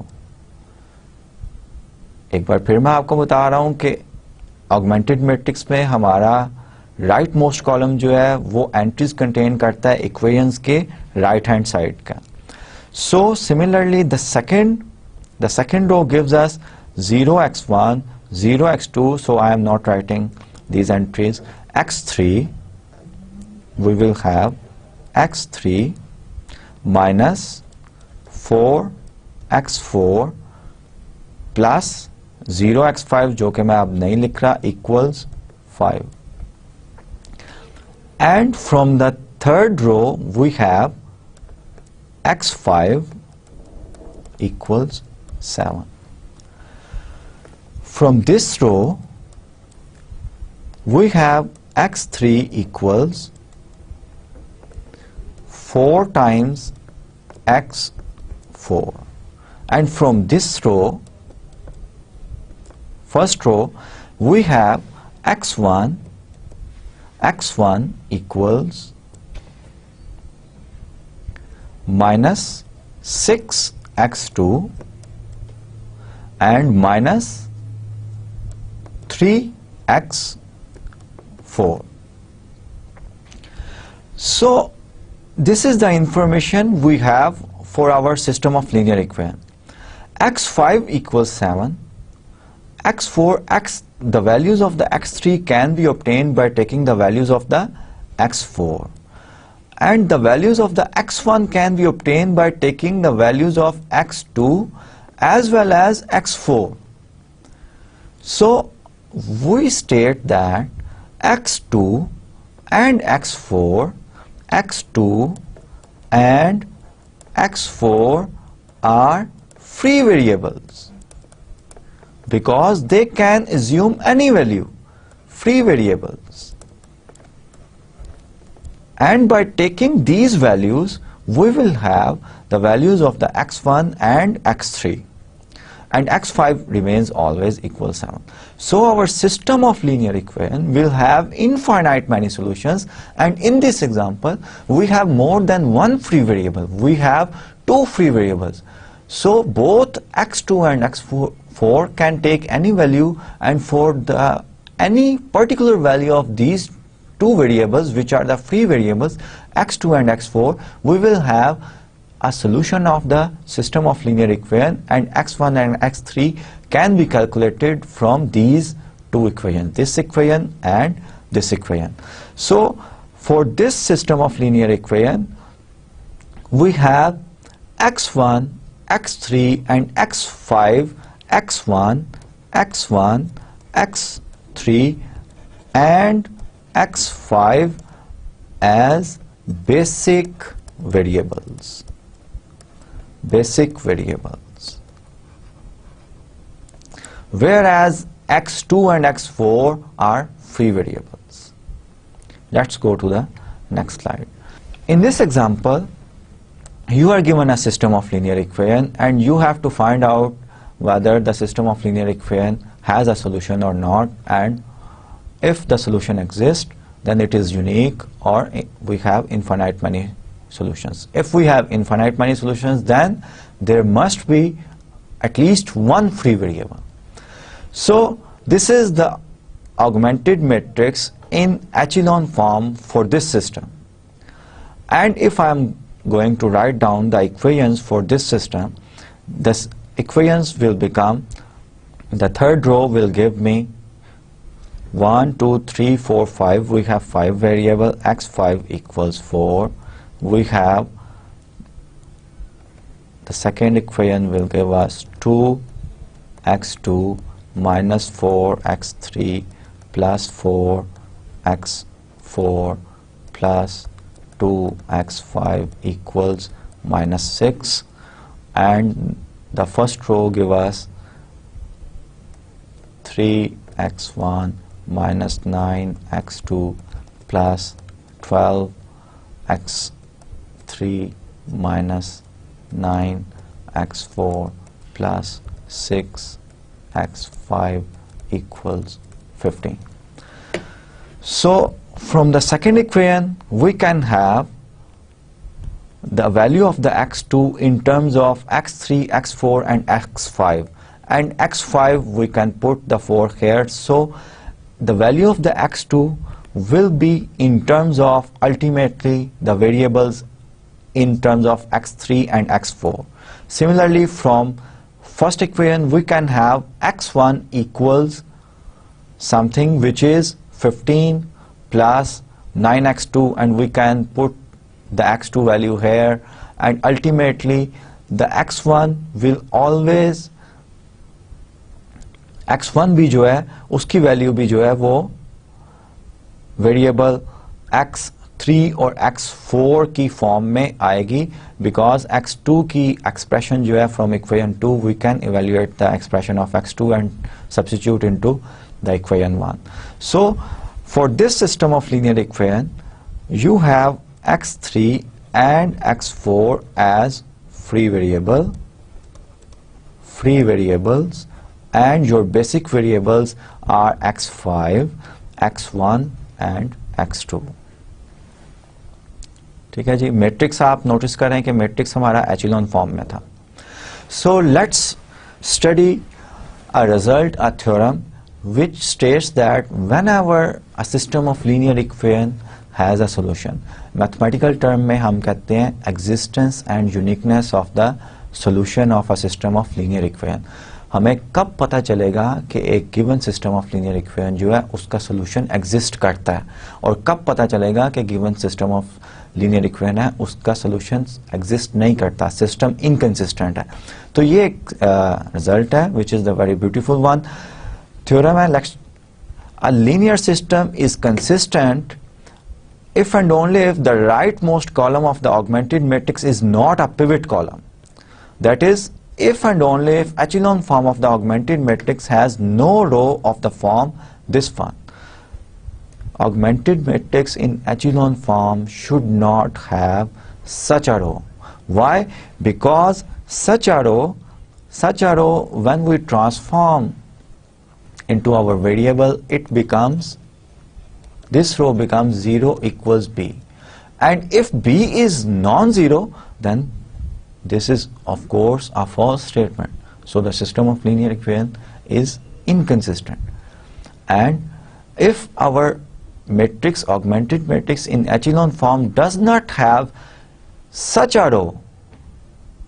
एक बार फिर मैं आपको बता रहा हूं कि ऑगमेंटेड मैट्रिक्स में हमारा राइट मोस्ट कॉलम जो है वो एंट्रीज कंटेन करता है इक्वेशंस के राइट हैंड साइड का. So similarly the second row gives us 0x1, 0x2, so I am not writing these entries. x3, we will have x3 minus 4x4 plus 0x5 जो कि मैं अब नहीं लिख रहा equals 5. And from the third row we have x5 equals 7. From this row, we have x3 equals 4 times x4. And from this row, first row, we have x1 equals minus 6x2 and minus 3x4. So this is the information we have for our system of linear equation. x5 equals 7, x4, the values of the x3 can be obtained by taking the values of the x4, and the values of the x1 can be obtained by taking the values of x2 as well as x4. So we state that x2 and x4, x2 and x4 are free variables because they can assume any value, free variables. And by taking these values, we will have the values of the x1 and x3, and x5 remains always equal 7. So our system of linear equation will have infinite many solutions, and in this example we have more than one free variable. We have 2 free variables. So both x2 and x4 can take any value, and for the any particular value of these 2 variables, which are the free variables, x2 and x4, we will have a solution of the system of linear equation, and x1 and x3 can be calculated from these 2 equations, this equation and this equation. So for this system of linear equation, we have x1, x3 and x5, x1, x1, x3 and x5 as basic variables. Whereas x2 and x4 are free variables. Let's go to the next slide. In this example, you are given a system of linear equation and you have to find out whether the system of linear equation has a solution or not, and if the solution exists, then it is unique, or we have infinite many solutions. If we have infinite many solutions, then there must be at least one free variable. So this is the augmented matrix in echelon form for this system. And if I am going to write down the equations for this system, this equations will become, the third row will give me 1, 2, 3, 4, 5. We have 5 variable, x5 equals 4. We have the second equation will give us 2x2 minus 4x3 plus 4x4 plus 2x5 equals minus 6, and the first row give us 3x1 minus 9x2 plus 12x3 minus 9x4 plus 6x5 equals 15. So from the second equation we can have the value of the x2 in terms of x3, x4 and x5, and x5 we can put the 4 here. So the value of the x2 will be in terms of ultimately the variables in terms of x3 and x4. Similarly, from first equation we can have x1 equals something which is 15 plus 9x2, and we can put the x2 value here, and ultimately the x1 will always, x1 भी जो है उसकी value भी जो है वो variable x x3 और x4 की फॉर्म में आएगी, बिकॉज x2 की एक्सप्रेशन जो है from equation 2 we can evaluate the expression of x2 and substitute into the equation 1. So for this system of linear equation you have x3 and x4 as free variables, and your basic variables are x5, x1 and x2. ठीक है जी. Matrix आप notice करें कि matrix हमारा एचिलॉन form में था. So let's study a result, a theorem which states that whenever a system of linear equation has a solution, mathematical term में हम कहते हैं existence and uniqueness of the solution of a system of linear equation. हमें कब पता चलेगा कि एक given system of linear equation जो है उसका सोल्यूशन एग्जिस्ट करता है, और कब पता चलेगा कि given system of linear equation है उसका सोल्यूशन एग्जिस्ट नहीं करता, सिस्टम इनकंसिस्टेंट है. तो ये एक रिजल्ट है which is the very beautiful one. Theorem है, a linear system is consistent if and only if the rightmost column of the augmented matrix is not a pivot column. That is, if and only if echelon form of the augmented matrix has no row of the form this one. Augmented matrix in echelon form should not have such a row. Why? Because such a row when we transform into our variable, it becomes, this row becomes 0 equals b, and if b is non-zero, then this is of course a false statement. So the system of linear equation is inconsistent. And if our matrix, augmented matrix in echelon form does not have such a row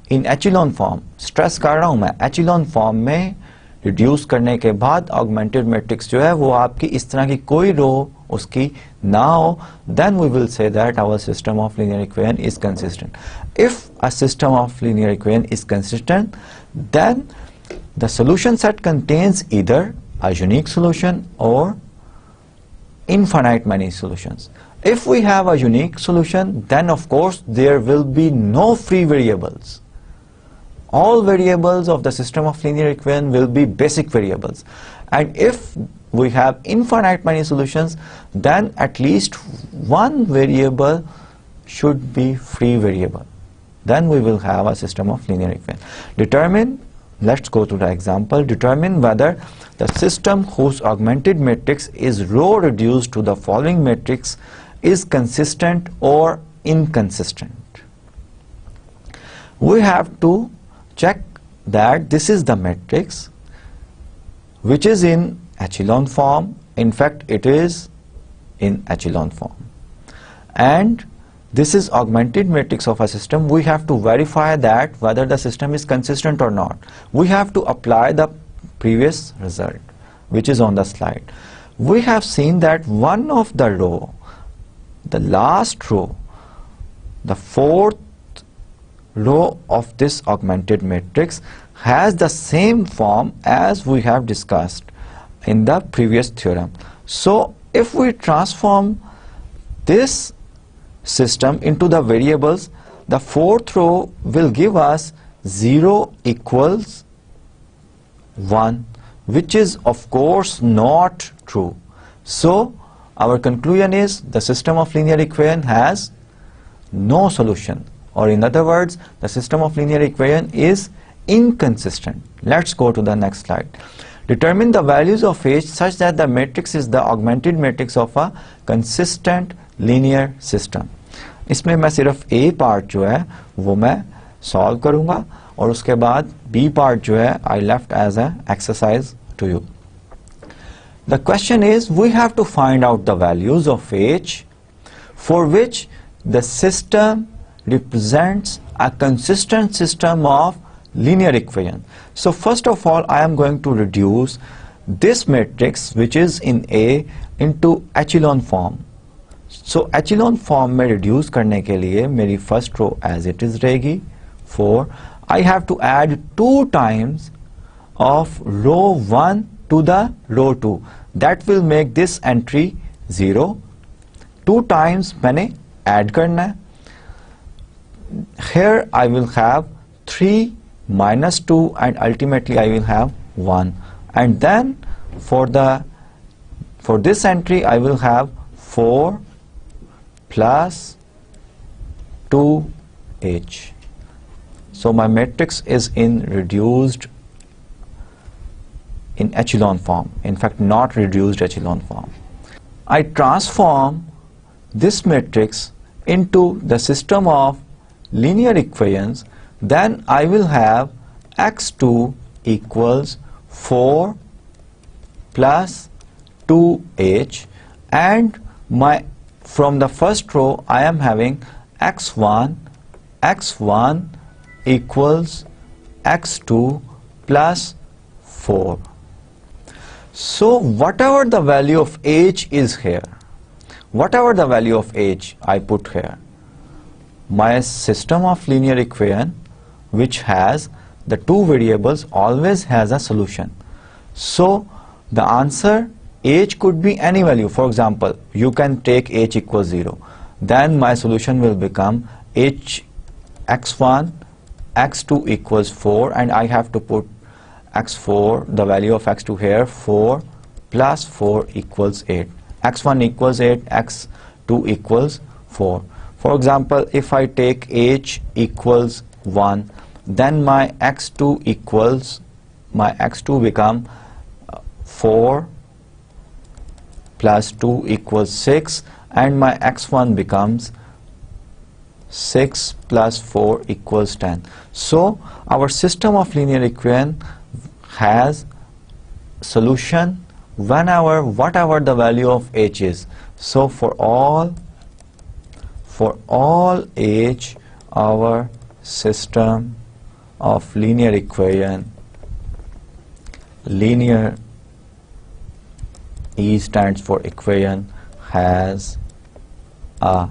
in echelon form, stress कर रहा हूं मैं, echelon form में reduce करने के बाद augmented matrix जो है वो आपकी इस तरह की कोई रो उसकी ना हो, then we will say that our system of linear equation is consistent. If a system of linear equation is consistent, then the solution set contains either a unique solution or infinite many solutions. If we have a unique solution, then of course there will be no free variables. All variables of the system of linear equation will be basic variables, and if we have infinite many solutions, then at least one variable should be free variable. Then we will have a system of linear equation. Determine, let's go to the example, determine whether the system whose augmented matrix is row reduced to the following matrix is consistent or inconsistent. We have to check that this is the matrix which is in echelon form. In fact, it is in echelon form, and this is augmented matrix of a system. We have to verify that whether the system is consistent or not. We have to apply the previous result which is on the slide. We have seen that one of the row, the last row, the fourth row of this augmented matrix has the same form as we have discussed in the previous theorem. So if we transform this system into the variables, the fourth row will give us 0 equals 1, which is of course not true. So our conclusion is the system of linear equation has no solution, or in other words, the system of linear equation is inconsistent. Let's go to the next slide. Determine the values of h such that the matrix is the augmented matrix of a consistent linear system. इसमें मैं सिर्फ a part जो है वो मैं solve करूंगा, और उसके बाद b part जो है I left as a exercise to you. The question is, we have to find out the values of h for which the system represents a consistent system of linear equation. So first of all, I am going to reduce this matrix which is in A into echelon form. So echelon form में reduce करने के लिए मेरी first row as it is रहेगी 4. I have to add 2 times of row 1 to the row 2. That will make this entry 0. 2 times मैंने add करना है. Here I will have 3 minus 2 and ultimately I will have 1, and then for this entry I will have 4 plus 2h. So my matrix is in reduced in echelon form, in fact not reduced echelon form. I transform this matrix into the system of linear equations, then I will have x2 equals 4 plus 2h, and from the first row I am having x1 equals x2 plus 4. So whatever the value of h is here, whatever the value of h I put here, my system of linear equation which has the two variables always has a solution. So the answer h could be any value. For example, you can take h equals 0. Then my solution will become x1, x2 equals 4, and I have to put x4, the value of x2 here, 4 plus 4 equals 8. x1 equals 8, x2 equals 4. For example, if I take h equals 1, then my x2 become 4 plus 2 equals 6, and my x1 becomes 6 plus 4 equals 10. So our system of linear equation has solution whatever the value of h is. So for all h, our system of linear equation, linear, E stands for equation, has a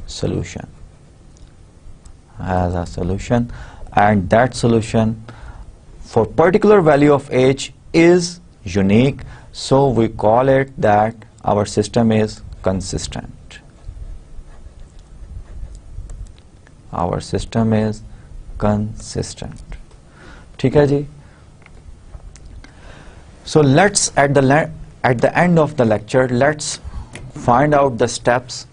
solution, and that solution for particular value of h is unique, so we call it that our system is consistent. Our system is consistent. ठीक है जी? So let's at the end of the lecture, let's find out the steps